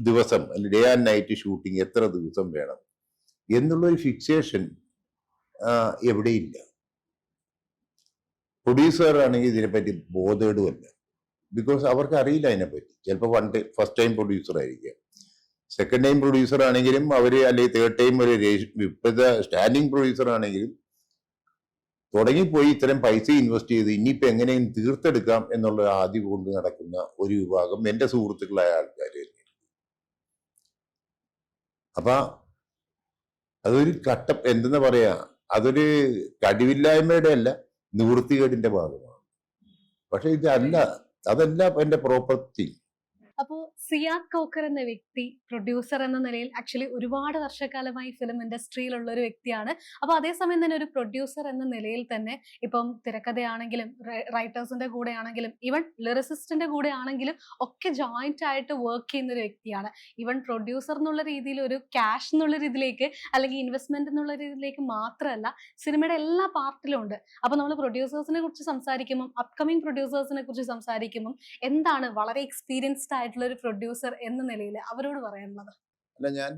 ദിവസം, ഡേ ആൻഡ് നൈറ്റ് ഷൂട്ടിങ് എത്ര ദിവസം വേണം എന്നുള്ളൊരു ഫിക്സേഷൻ എവിടെയില്ല. പ്രൊഡ്യൂസർ ആണെങ്കിൽ ഇതിനെപ്പറ്റി ബോധേഡും അല്ല. ബിക്കോസ് അവർക്ക് അറിയില്ല അതിനെപ്പറ്റി. ചിലപ്പോൾ ഫസ്റ്റ് ടൈം പ്രൊഡ്യൂസർ ആയിരിക്കാം, സെക്കൻഡ് ടൈം പ്രൊഡ്യൂസർ ആണെങ്കിലും അവര്, അല്ലെങ്കിൽ തേർഡ് ടൈം ഒരു ഇപ്പോഴത്തെ സ്റ്റാൻഡിങ് പ്രൊഡ്യൂസർ ആണെങ്കിലും തുടങ്ങിപ്പോയി ഇത്തരം പൈസ ഇൻവെസ്റ്റ് ചെയ്ത് ഇനിയിപ്പോ എങ്ങനെയും തീർത്തെടുക്കാം എന്നുള്ള ആദ്യം കൊണ്ട് നടക്കുന്ന ഒരു വിഭാഗം എന്റെ സുഹൃത്തുക്കളായ ആൾക്കാർ. അപ്പൊ അതൊരു എന്തെന്ന് പറയാ, അതൊരു കഴിവില്ലായ്മയുടെ അല്ല, നിവൃത്തികേടിന്റെ ഭാഗമാണ്. പക്ഷെ അതല്ല എന്റെ പ്രോപ്പർട്ടി. അപ്പോ സിയാദ് കോക്കർ എന്ന വ്യക്തി പ്രൊഡ്യൂസർ എന്ന നിലയിൽ ആക്ച്വലി ഒരുപാട് വർഷക്കാലമായി ഫിലിം ഇൻഡസ്ട്രിയിലുള്ള ഒരു വ്യക്തിയാണ്. അപ്പൊ അതേസമയം തന്നെ ഒരു പ്രൊഡ്യൂസർ എന്ന നിലയിൽ തന്നെ ഇപ്പം തിരക്കഥയാണെങ്കിലും റൈറ്റേഴ്സിന്റെ കൂടെ ആണെങ്കിലും ഈവൻ ലിറിസിസ്റ്റിന്റെ കൂടെ ആണെങ്കിലും ഒക്കെ ജോയിന്റ് ആയിട്ട് വർക്ക് ചെയ്യുന്ന ഒരു വ്യക്തിയാണ്. ഈവൻ പ്രൊഡ്യൂസർ എന്നുള്ള രീതിയിൽ ഒരു ക്യാഷ് എന്നുള്ള രീതിയിലേക്ക് അല്ലെങ്കിൽ ഇൻവെസ്റ്റ്മെന്റ് എന്നുള്ള രീതിയിലേക്ക് മാത്രമല്ല, സിനിമയുടെ എല്ലാ പാർട്ടിലും ഉണ്ട്. അപ്പൊ നമ്മൾ പ്രൊഡ്യൂസേഴ്സിനെ കുറിച്ച് സംസാരിക്കുമ്പോൾ, അപ്കമിങ് പ്രൊഡ്യൂസേഴ്സിനെ കുറിച്ച് സംസാരിക്കുമ്പോൾ എന്താണ് വളരെ എക്സ്പീരിയൻസ്ഡ് ആയിട്ടുള്ള ഒരു പ്രൊഡ്യൂസർ എന്ന നിലയിൽ അവരോട് പറയാനുള്ളത്? അല്ല, ഞാൻ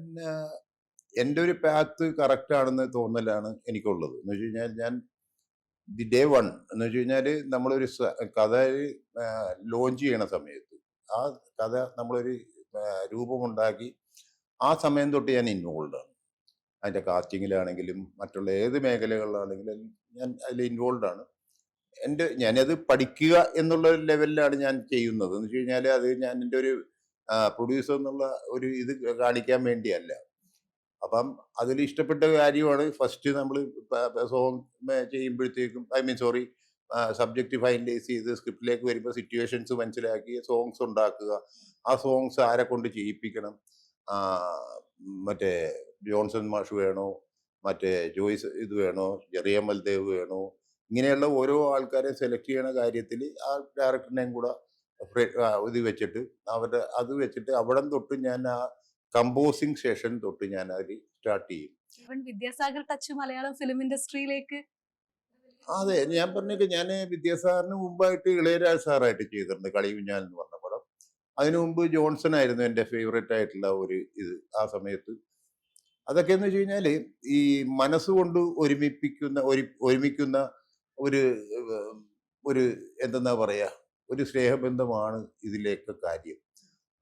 എൻ്റെ ഒരു പാത്ത് കറക്റ്റ് ആണെന്ന് തോന്നലാണ് എനിക്കുള്ളത്. എന്ന് വെച്ച് കഴിഞ്ഞാൽ ഞാൻ ഡേ വൺ എന്ന് വെച്ച് കഴിഞ്ഞാൽ നമ്മളൊരു കഥ ലോഞ്ച് ചെയ്യണ സമയത്ത് ആ കഥ നമ്മളൊരു രൂപമുണ്ടാക്കി ആ സമയം തൊട്ട് ഞാൻ ഇൻവോൾവ് ആണ്. അതിൻ്റെ കാസ്റ്റിങ്ങിലാണെങ്കിലും മറ്റുള്ള ഏത് മേഖലകളിലാണെങ്കിലും ഞാൻ അതിൽ ഇൻവോൾവ് ആണ്. ഞാനത് പഠിക്കുക എന്നുള്ള ലെവലിലാണ് ഞാൻ ചെയ്യുന്നത്. എന്ന് വെച്ച് കഴിഞ്ഞാൽ അത് ഞാൻ എൻ്റെ ഒരു പ്രൊഡ്യൂസർ എന്നുള്ള ഒരു ഇത് കാണിക്കാൻ വേണ്ടിയല്ല. അപ്പം അതിൽ ഇഷ്ടപ്പെട്ട കാര്യമാണ് ഫസ്റ്റ് നമ്മൾ സോങ് ചെയ്യുമ്പോഴത്തേക്കും, സബ്ജക്റ്റ് ഫൈനലൈസ് ചെയ്ത് സ്ക്രിപ്റ്റിലേക്ക് വരുമ്പോൾ സിറ്റുവേഷൻസ് മനസ്സിലാക്കി സോങ്സ് ഉണ്ടാക്കുക. ആ സോങ്സ് ആരെ കൊണ്ട് ചെയ്യിപ്പിക്കണം, മറ്റേ ജോൺസൺ മാഷ് വേണോ, മറ്റേ ജോയ്സ് ഇത് വേണോ, ജെറിയ മൽദേവ് വേണോ, ഇങ്ങനെയുള്ള ഓരോ ആൾക്കാരെ സെലക്ട് ചെയ്യണ കാര്യത്തിൽ ആ ഡയറക്ടറിനെയും കൂടെ ഇത് വെച്ചിട്ട് അത് വെച്ചിട്ട് അവിടെ തൊട്ട് ഞാൻ ആ കമ്പോസിങ് സെഷൻ തൊട്ട് ഞാൻ അതിൽ സ്റ്റാർട്ട് ചെയ്യും. വിദ്യാസാഗർ ടച്ച് മലയാളം ഫിലിം ഇൻഡസ്ട്രിയിലേക്ക്. അതെ, ഞാൻ പറഞ്ഞേക്ക് ഞാൻ വിദ്യാസാഗറിന് മുമ്പായിട്ട് ഇളയരാജ സാറായിട്ട് ചെയ്തിട്ടുണ്ട് കളികുഞ്ഞാൽ എന്ന് പറഞ്ഞ പടം. അതിനു മുമ്പ് ജോൺസൺ ആയിരുന്നു എൻ്റെ ഫേവറേറ്റ് ആയിട്ടുള്ള ഒരു ഇത് ആ സമയത്ത്. അതൊക്കെ എന്ന് വെച്ച് കഴിഞ്ഞാൽ ഈ മനസ്സുകൊണ്ട് ഒരുമിക്കുന്ന ഒരു ഒരു എന്തെന്നാ പറയാ, ഒരു സ്നേഹബന്ധമാണ് ഇതിലേക്ക് കാര്യം.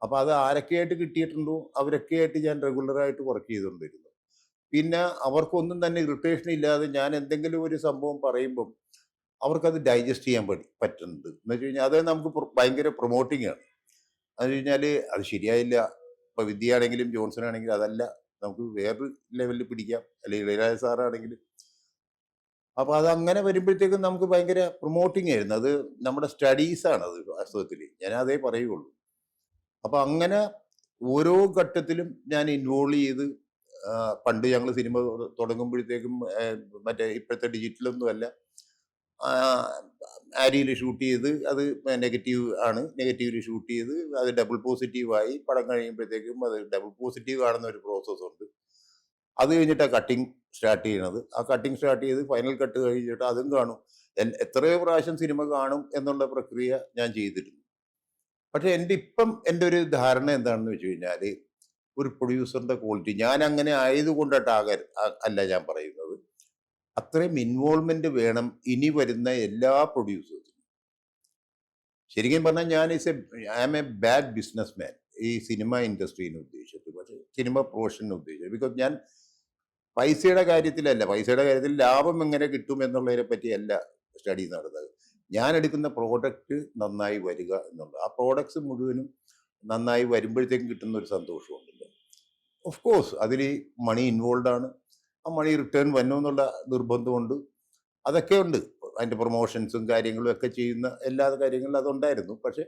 അപ്പൊ അത് ആരൊക്കെയായിട്ട് കിട്ടിയിട്ടുണ്ടോ അവരൊക്കെയായിട്ട് ഞാൻ റെഗുലറായിട്ട് വർക്ക് ചെയ്തുകൊണ്ടിരുന്നു. പിന്നെ അവർക്കൊന്നും തന്നെ ഇറിറ്റേഷൻ ഇല്ലാതെ ഞാൻ എന്തെങ്കിലും ഒരു സംഭവം പറയുമ്പം അവർക്കത് ഡൈജസ്റ്റ് ചെയ്യാൻ പറ്റുന്നുണ്ട്. എന്ന് വെച്ച് കഴിഞ്ഞാൽ അത് നമുക്ക് ഭയങ്കര പ്രൊമോട്ടിങ് ആണ്. എന്ന് വെച്ച് കഴിഞ്ഞാൽ അത് ശരിയായില്ല, ഇപ്പൊ വിദ്യയാണെങ്കിലും ജോൺസൺ ആണെങ്കിലും അതല്ല, നമുക്ക് വേറൊരു ലെവലിൽ പിടിക്കാം, അല്ലെങ്കിൽ ഇളയരാജ സാറാണെങ്കിലും. അപ്പൊ അത് അങ്ങനെ വരുമ്പോഴത്തേക്കും നമുക്ക് ഭയങ്കര പ്രൊമോട്ടിങ് ആയിരുന്നു. അത് നമ്മുടെ സ്റ്റഡീസാണ് അത് വാസ്തവത്തിൽ, ഞാൻ അതേ പറയുള്ളൂ. അപ്പൊ അങ്ങനെ ഓരോ ഘട്ടത്തിലും ഞാൻ ഇൻവോൾവ് ചെയ്ത് പണ്ട് ഞങ്ങൾ സിനിമ തുടങ്ങുമ്പോഴത്തേക്കും മറ്റേ ഇപ്പോഴത്തെ ഡിജിറ്റലൊന്നും അല്ല, ആരിയിൽ ഷൂട്ട് ചെയ്ത് അത് നെഗറ്റീവ് ആണ്, നെഗറ്റീവിൽ ഷൂട്ട് ചെയ്ത് അത് ഡബിൾ പോസിറ്റീവായി പടം കഴിയുമ്പോഴത്തേക്കും അത് ഡബിൾ പോസിറ്റീവ് കാണുന്ന ഒരു പ്രോസസ്സ് ഉണ്ട്. അത് കഴിഞ്ഞിട്ടാണ് കട്ടിങ് സ്റ്റാർട്ട് ചെയ്യണത്. ആ കട്ടിങ് സ്റ്റാർട്ട് ചെയ്ത് ഫൈനൽ കട്ട് കഴിഞ്ഞിട്ട് അതും കാണും. എത്രയോ പ്രാവശ്യം സിനിമ കാണും എന്നുള്ള പ്രക്രിയ ഞാൻ ചെയ്തിരുന്നു. പക്ഷെ എൻ്റെ ഒരു ധാരണ എന്താണെന്ന് വെച്ച് കഴിഞ്ഞാൽ, ഒരു പ്രൊഡ്യൂസറിന്റെ ക്വാളിറ്റി ഞാൻ അങ്ങനെ അല്ല ഞാൻ പറയുന്നത്, അത്രയും ഇൻവോൾവ്മെന്റ് വേണം ഇനി വരുന്ന എല്ലാ പ്രൊഡ്യൂസേഴ്സിനും. ശരിക്കും പറഞ്ഞാൽ I am a bad business man ഈ സിനിമ ഇൻഡസ്ട്രീനെ ഉദ്ദേശിച്ചിട്ട്, പക്ഷെ സിനിമ പ്രൊഫഷനെ ഉദ്ദേശിച്ചത്. ബിക്കോസ് ഞാൻ പൈസയുടെ കാര്യത്തിൽ ലാഭം എങ്ങനെ കിട്ടും എന്നുള്ളതിനെ പറ്റിയല്ല സ്റ്റഡി നടന്നത്. ഞാൻ എടുക്കുന്ന പ്രോഡക്റ്റ് നന്നായി വരിക എന്നുള്ളത്. ആ പ്രോഡക്ട്സ് മുഴുവനും നന്നായി വരുമ്പോഴത്തേക്കും കിട്ടുന്ന ഒരു സന്തോഷമുണ്ടല്ലോ. ഓഫ് കോഴ്സ് അതിൽ മണി ഇൻവോൾവ് ആണ്. ആ മണി റിട്ടേൺ വന്നു എന്നുള്ള നിർബന്ധമുണ്ട്. അതൊക്കെ ഉണ്ട്. അതിൻ്റെ പ്രൊമോഷൻസും കാര്യങ്ങളും ഒക്കെ ചെയ്യുന്ന എല്ലാ കാര്യങ്ങളിലും അതുണ്ടായിരുന്നു. പക്ഷെ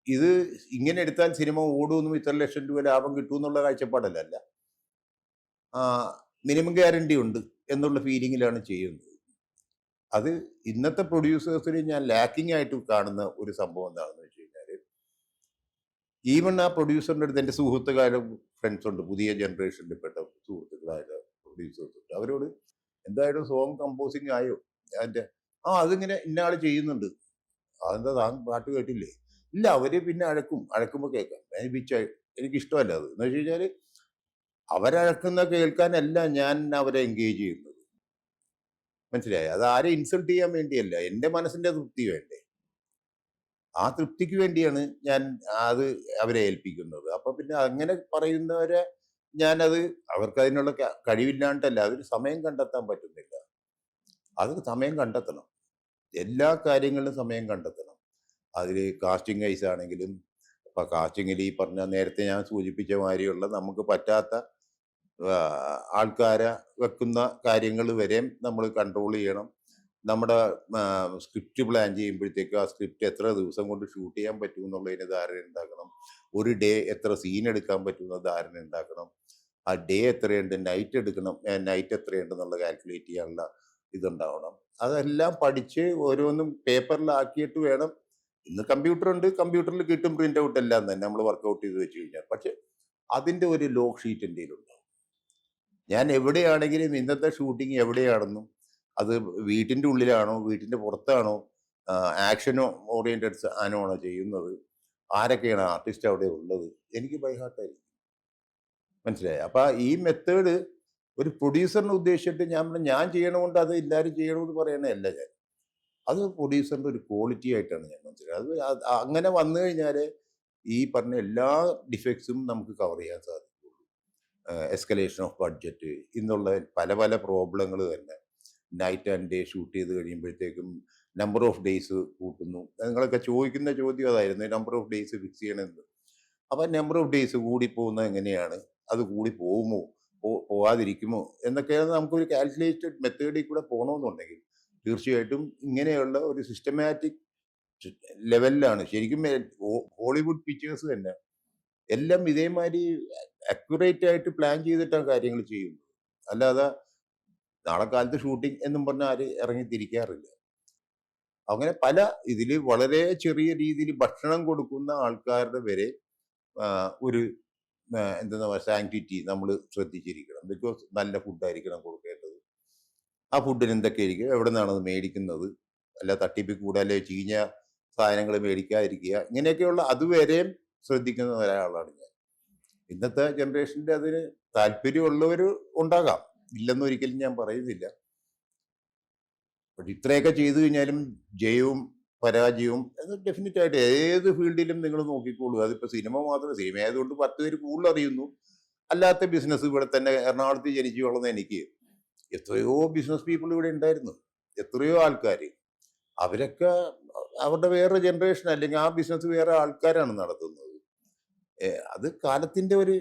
ഇത് ഇങ്ങനെ എടുത്താൽ സിനിമ ഓടുമെന്നും ഇത്ര ലക്ഷം രൂപ ലാഭം കിട്ടുമെന്നുള്ള കാഴ്ചപ്പാടല്ല, മിനിമം ഗ്യാരണ്ടി ഉണ്ട് എന്നുള്ള ഫീലിങ്ങിലാണ് ചെയ്യുന്നത്. അത് ഇന്നത്തെ പ്രൊഡ്യൂസേഴ്സിന് ഞാൻ ലാക്കിംഗ് ആയിട്ട് കാണുന്ന ഒരു സംഭവം എന്താണെന്ന് വെച്ച് കഴിഞ്ഞാൽ, ഈവൺ ആ പ്രൊഡ്യൂസറിൻ്റെ അടുത്ത് എൻ്റെ സുഹൃത്തുക്കളും ഫ്രണ്ട്സ് ഉണ്ട്, പുതിയ ജനറേഷനിൽ പെട്ട സുഹൃത്തുക്കളായ പ്രൊഡ്യൂസേഴ്സ് ഉണ്ട്. അവരോട് എന്തായാലും സോങ് കമ്പോസിങ് ആയോ, അതിൻ്റെ അതിങ്ങനെ ഇന്നയാൾ ചെയ്യുന്നുണ്ട്, അതെന്താ താൻ പാട്ട് കേട്ടില്ലേ, ഇല്ല അവര് പിന്നെ അഴക്കുമ്പോൾ കേൾക്കാം, എനിക്കിഷ്ടമല്ല അത്. എന്ന് വെച്ച് കഴിഞ്ഞാൽ അവരഴക്കുന്ന കേൾക്കാനല്ല ഞാൻ അവരെ എൻഗേജ് ചെയ്യുന്നത്. മനസ്സിലായി? അത് ആരെ ഇൻസൾട്ട് ചെയ്യാൻ വേണ്ടിയല്ല, എൻ്റെ മനസ്സിന്റെ തൃപ്തി വേണ്ടേ? ആ തൃപ്തിക്ക് വേണ്ടിയാണ് ഞാൻ അത് അവരെ ഏൽപ്പിക്കുന്നത്. അപ്പൊ പിന്നെ അങ്ങനെ പറയുന്നവരെ ഞാനത്, അവർക്ക് അതിനുള്ള കഴിവില്ലാണ്ടല്ല, അതിന് സമയം കണ്ടെത്താൻ പറ്റുന്നില്ല. അത് സമയം കണ്ടെത്തണം. എല്ലാ കാര്യങ്ങളിലും സമയം കണ്ടെത്തണം. അതിൽ കാസ്റ്റിംഗ് വൈസ് ആണെങ്കിലും, ഇപ്പൊ കാസ്റ്റിങ്ങിൽ ഈ പറഞ്ഞ നേരത്തെ ഞാൻ സൂചിപ്പിച്ച മാതിരിയുള്ള നമുക്ക് പറ്റാത്ത ആൾക്കാരെ വെക്കുന്ന കാര്യങ്ങൾ വരെ നമ്മൾ കൺട്രോൾ ചെയ്യണം. നമ്മുടെ സ്ക്രിപ്റ്റ് പ്ലാൻ ചെയ്യുമ്പോഴത്തേക്ക് ആ സ്ക്രിപ്റ്റ് എത്ര ദിവസം കൊണ്ട് ഷൂട്ട് ചെയ്യാൻ പറ്റും എന്നുള്ളതിന് ധാരണ ഉണ്ടാക്കണം. ഒരു ഡേ എത്ര സീൻ എടുക്കാൻ പറ്റുന്ന ധാരണ ഉണ്ടാക്കണം. ആ ഡേ എത്രയുണ്ട്, നൈറ്റ് എടുക്കണം, നൈറ്റ് എത്രയുണ്ട് എന്നുള്ള കാൽക്കുലേറ്റ് ചെയ്യാനുള്ള ഇതുണ്ടാവണം. അതെല്ലാം പഠിച്ച് ഓരോന്നും പേപ്പറിലാക്കിയിട്ട് വേണം. ഇന്ന് കമ്പ്യൂട്ടർ ഉണ്ട്, കമ്പ്യൂട്ടറിൽ കിട്ടും പ്രിന്റ് ഔട്ട് എല്ലാം തന്നെ നമ്മൾ വർക്കൗട്ട് ചെയ്ത് വെച്ച് കഴിഞ്ഞാൽ. പക്ഷെ അതിന്റെ ഒരു ലോഗ് ഷീറ്റ് എൻ്റെ കയ്യിലുണ്ടാവും. ഞാൻ എവിടെയാണെങ്കിലും ഇന്നത്തെ ഷൂട്ടിങ് എവിടെയാണെന്നും, അത് വീട്ടിൻ്റെ ഉള്ളിലാണോ വീട്ടിൻ്റെ പുറത്താണോ, ആക്ഷനോ ഓറിയന്റഡ് സാധനമാണോ ചെയ്യുന്നത്, ആരൊക്കെയാണ് ആർട്ടിസ്റ്റ് അവിടെ ഉള്ളത്, എനിക്ക് ബൈ ഹാർട്ടായിരിക്കും. മനസ്സിലായി? അപ്പൊ ഈ മെത്തേഡ് ഒരു പ്രൊഡ്യൂസറിനെ ഉദ്ദേശിച്ചിട്ട് ഞാൻ ചെയ്യണമുണ്ട് അത് എല്ലാവരും ചെയ്യണമെന്ന് പറയണതല്ല ഞാൻ. അത് പ്രൊഡ്യൂസറിന്റെ ഒരു ക്വാളിറ്റി ആയിട്ടാണ് ഞാൻ മനസ്സിലായത്. അങ്ങനെ വന്നു കഴിഞ്ഞാൽ ഈ പറഞ്ഞ എല്ലാ ഡിഫക്ട്സും നമുക്ക് കവർ ചെയ്യാൻ സാധിക്കും. എസ്കലേഷൻ ഓഫ് ബഡ്ജറ്റ് ഇന്നുള്ള പല പല പ്രോബ്ലങ്ങൾ തന്നെ നൈറ്റ് ആൻഡ് ഡേ ഷൂട്ട് ചെയ്ത് കഴിയുമ്പോഴത്തേക്കും നമ്പർ ഓഫ് ഡേയ്സ് കൂട്ടുന്നു. നിങ്ങളൊക്കെ ചോദിക്കുന്ന ചോദ്യം അതായിരുന്നു, നമ്പർ ഓഫ് ഡേയ്സ് ഫിക്സ് ചെയ്യണമെന്ന്. അപ്പം നമ്പർ ഓഫ് ഡേയ്സ് കൂടി പോകുന്നത് എങ്ങനെയാണ്, അത് കൂടി പോകുമോ പോവാതിരിക്കുമോ എന്നൊക്കെയാണ് നമുക്കൊരു കാൽക്കുലേറ്റഡ് മെത്തേഡിൽ കൂടെ പോകണമെന്നുണ്ടെങ്കിൽ തീർച്ചയായിട്ടും ഇങ്ങനെയുള്ള ഒരു സിസ്റ്റമാറ്റിക് ലെവലിലാണ് ശരിക്കും ഹോളിവുഡ് പിക്ചേഴ്സ് തന്നെ എല്ലാം ഇതേമാതിരി അക്യുറേറ്റ് ആയിട്ട് പ്ലാൻ ചെയ്തിട്ടാണ് കാര്യങ്ങൾ ചെയ്യുന്നത്. അല്ലാതെ നാളെ കാലത്ത് ഷൂട്ടിംഗ് എന്നും പറഞ്ഞാൽ ആര് ഇറങ്ങി തിരിക്കാറില്ല. അങ്ങനെ പല ഇതിൽ വളരെ ചെറിയ രീതിയിൽ ഭക്ഷണം കൊടുക്കുന്ന ആൾക്കാരുടെ വരെ ഒരു എന്താ പറയുക സാങ്ക്ടിറ്റി നമ്മൾ ശ്രദ്ധിച്ചിരിക്കണം. ബിക്കോസ് നല്ല ഫുഡായിരിക്കണം കൊടുക്കേണ്ടത്. ആ ഫുഡിന് എന്തൊക്കെയായിരിക്കും, എവിടെ നിന്നാണ് അത് മേടിക്കുന്നത്, അല്ല തട്ടിപ്പ് കൂടാതെ ചീഞ്ഞ സാധനങ്ങൾ മേടിക്കാതിരിക്കുക, ഇങ്ങനെയൊക്കെയുള്ള അതുവരെയും ശ്രദ്ധിക്കുന്ന ഒരാളാണ് ഞാൻ. ഇന്നത്തെ ജനറേഷനിൽ അതിന് താല്പര്യമുള്ളവർ ഉണ്ടാകാം, ഇല്ലെന്ന് ഒരിക്കലും ഞാൻ പറയുന്നില്ല. പക്ഷെ ഇത്രയൊക്കെ ചെയ്തു കഴിഞ്ഞാലും ജയവും പരാജയവും അത് ഡെഫിനറ്റ് ആയിട്ട് ഏത് ഫീൽഡിലും നിങ്ങൾ നോക്കിക്കോളൂ. അതിപ്പോൾ സിനിമ മാത്രം, സിനിമ ആയതുകൊണ്ട് 10 പേര് കൂടുതൽ അറിയുന്നു. അല്ലാത്ത ബിസിനസ് ഇവിടെ തന്നെ എറണാകുളത്ത് ജനിച്ചു വളർന്ന എനിക്ക് എത്രയോ ബിസിനസ് പീപ്പിൾ ഇവിടെ ഉണ്ടായിരുന്നു, എത്രയോ ആൾക്കാർ. അവരൊക്കെ അവരുടെ വേറെ ജനറേഷൻ അല്ലെങ്കിൽ ആ ബിസിനസ് വേറെ ആൾക്കാരാണ് നടത്തുന്നത്. അത് കാലത്തിന്റെ ഒരു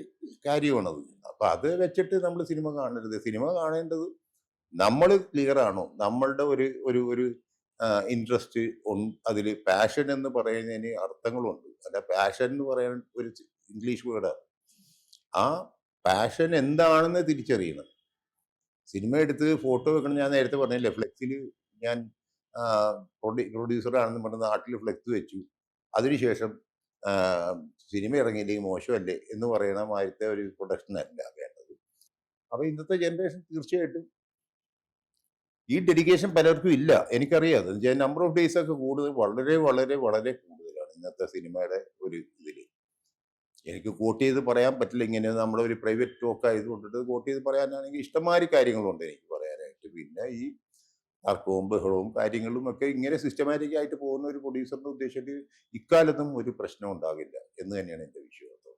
കാര്യമാണത്. അപ്പൊ അത് വെച്ചിട്ട് നമ്മൾ സിനിമ കാണരുത്. സിനിമ കാണേണ്ടത് നമ്മൾ ക്ലിയർ ആണോ, നമ്മളുടെ ഒരു ഒരു ഒരു ഇൻട്രസ്റ്റ് അതിൽ പാഷൻ എന്ന് പറയുന്നതിന് അർത്ഥങ്ങളുണ്ട്. അല്ല, പാഷൻ എന്ന് പറയാൻ ഒരു ഇംഗ്ലീഷ് വേർഡാണ്. ആ പാഷൻ എന്താണെന്ന് തിരിച്ചറിയണം. സിനിമ എടുത്ത് ഫോട്ടോ വെക്കണം. ഞാൻ നേരത്തെ പറഞ്ഞില്ലേ, ഫ്ലെക്സിൽ ഞാൻ പ്രൊഡ്യൂസറാണെന്ന് പറഞ്ഞ നാട്ടിൽ ഫ്ലെക്സ് വെച്ചു. അതിനുശേഷം സിനിമ ഇറങ്ങിയില്ലെങ്കിൽ മോശമല്ലേ എന്ന് പറയണ മാതിരത്തെ ഒരു പ്രൊഡക്ഷൻ അല്ല വേണ്ടത്. അപ്പൊ ഇന്നത്തെ ജനറേഷൻ തീർച്ചയായിട്ടും ഈ ഡെഡിക്കേഷൻ പലർക്കും ഇല്ല, എനിക്കറിയാം. അത് നമ്പർ ഓഫ് ഡേയ്സ് ഒക്കെ കൂടുതൽ വളരെ വളരെ വളരെ കൂടുതലാണ് ഇന്നത്തെ സിനിമയുടെ ഒരു ഇതിൽ. എനിക്ക് കോട്ട് ചെയ്ത് പറയാൻ പറ്റില്ല, ഇങ്ങനെ നമ്മുടെ ഒരു പ്രൈവറ്റ് ടോക്ക് ആയതുകൊണ്ടിട്ട് കോട്ട് ചെയ്ത് പറയാനാണെങ്കിൽ ഇഷ്ടംമാതിരി കാര്യങ്ങളുണ്ട് എനിക്ക് പറയാനായിട്ട്. പിന്നെ ഈ തർക്കവും ബഹളവും കാര്യങ്ങളും ഒക്കെ ഇങ്ങനെ സിസ്റ്റമാറ്റിക് ആയിട്ട് പോകുന്ന ഒരു പ്രൊഡ്യൂസറിനെ ഉദ്ദേശിച്ചിട്ട് ഇക്കാലത്തും ഒരു പ്രശ്നം ഉണ്ടാകില്ല എന്ന് തന്നെയാണ് എൻ്റെ വിശ്വാസം.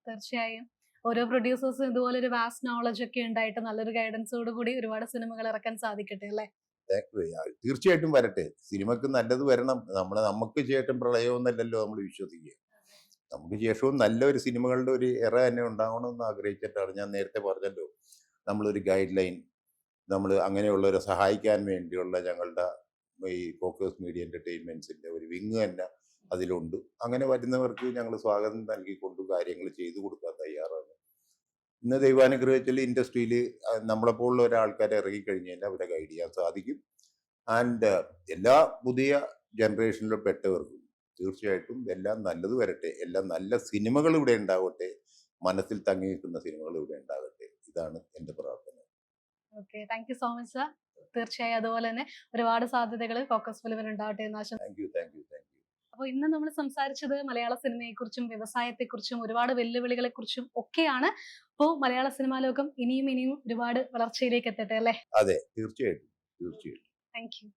തീർച്ചയായും ഓരോ പ്രൊഡ്യൂസേഴ്സും ഇതുപോലെ ഒരു വാസ്റ്റ് നോളജ് ഒക്കെ ഉണ്ടായിട്ട് നല്ലൊരു ഗൈഡൻസോട് കൂടി ഒരുപാട് സിനിമകൾ ഇറക്കാൻ സാധിക്കട്ടെ അല്ലേ? തീർച്ചയായിട്ടും വരട്ടെ. സിനിമക്ക് നല്ലത് വരണം. നമുക്ക് ശേഷം പ്രളയമൊന്നല്ലല്ലോ നമ്മൾ വിശ്വസിക്കുക. നമുക്ക് ശേഷവും നല്ലൊരു സിനിമകളുടെ ഒരു എറ തന്നെ ഉണ്ടാവണമെന്ന് ആഗ്രഹിച്ചിട്ടാണ്. ഞാൻ നേരത്തെ പറഞ്ഞല്ലോ, നമ്മളൊരു ഗൈഡ് ലൈൻ, നമ്മൾ അങ്ങനെയുള്ളവരെ സഹായിക്കാൻ വേണ്ടിയുള്ള ഞങ്ങളുടെ ഈ ഫോക്കസ് മീഡിയ എൻ്റർടൈൻമെൻറ്റ്സിൻ്റെ ഒരു വിങ് തന്നെ അതിലുണ്ട്. അങ്ങനെ വരുന്നവർക്ക് ഞങ്ങൾ സ്വാഗതം നൽകിക്കൊണ്ട് കാര്യങ്ങൾ ചെയ്തു കൊടുക്കാൻ തയ്യാറാണ്. ഇന്ന് ദൈവാനുഗ്രഹിച്ചാൽ ഇൻഡസ്ട്രിയിൽ നമ്മളെപ്പോലുള്ള ഒരാൾക്കാരെ ഇറങ്ങിക്കഴിഞ്ഞാൽ അവരെ ഗൈഡ് ചെയ്യാൻ സാധിക്കും. ആൻഡ് എല്ലാ പുതിയ ജനറേഷനിലും പെട്ടവർക്കും തീർച്ചയായിട്ടും എല്ലാം നല്ലത് വരട്ടെ, എല്ലാം നല്ല സിനിമകൾ ഇവിടെ ഉണ്ടാവട്ടെ, മനസ്സിൽ തങ്ങി നിൽക്കുന്ന സിനിമകൾ ഇവിടെ ഉണ്ടാകട്ടെ. ഇതാണ് എൻ്റെ പ്രാർത്ഥന. Okay, thank you so much sir. തീർച്ചയായും അതുപോലെ തന്നെ ഒരുപാട് സാധ്യതകൾ ഫോക്കസ് ഫിലിമിന് ഉണ്ടാവട്ടെ എന്ന് ആശംസിക്കുന്നു. Thank you, thank you, thank you. അപ്പോൾ ഇന്ന് നമ്മൾ സംസാരിച്ചത് മലയാള സിനിമയെക്കുറിച്ചും വ്യവസായത്തെക്കുറിച്ചും ഒരുപാട് വെല്ലുവിളികളെ കുറിച്ചും ഒക്കെയാണ്. അപ്പോൾ മലയാള സിനിമാ ലോകം ഇനിയും ഇനിയും ഒരുപാട് വളർച്ചയിലേക്ക് എത്തട്ടെ അല്ലേ? അതെ, തീർച്ചയായിട്ടും. തീർച്ചയായിട്ടും. Thank you.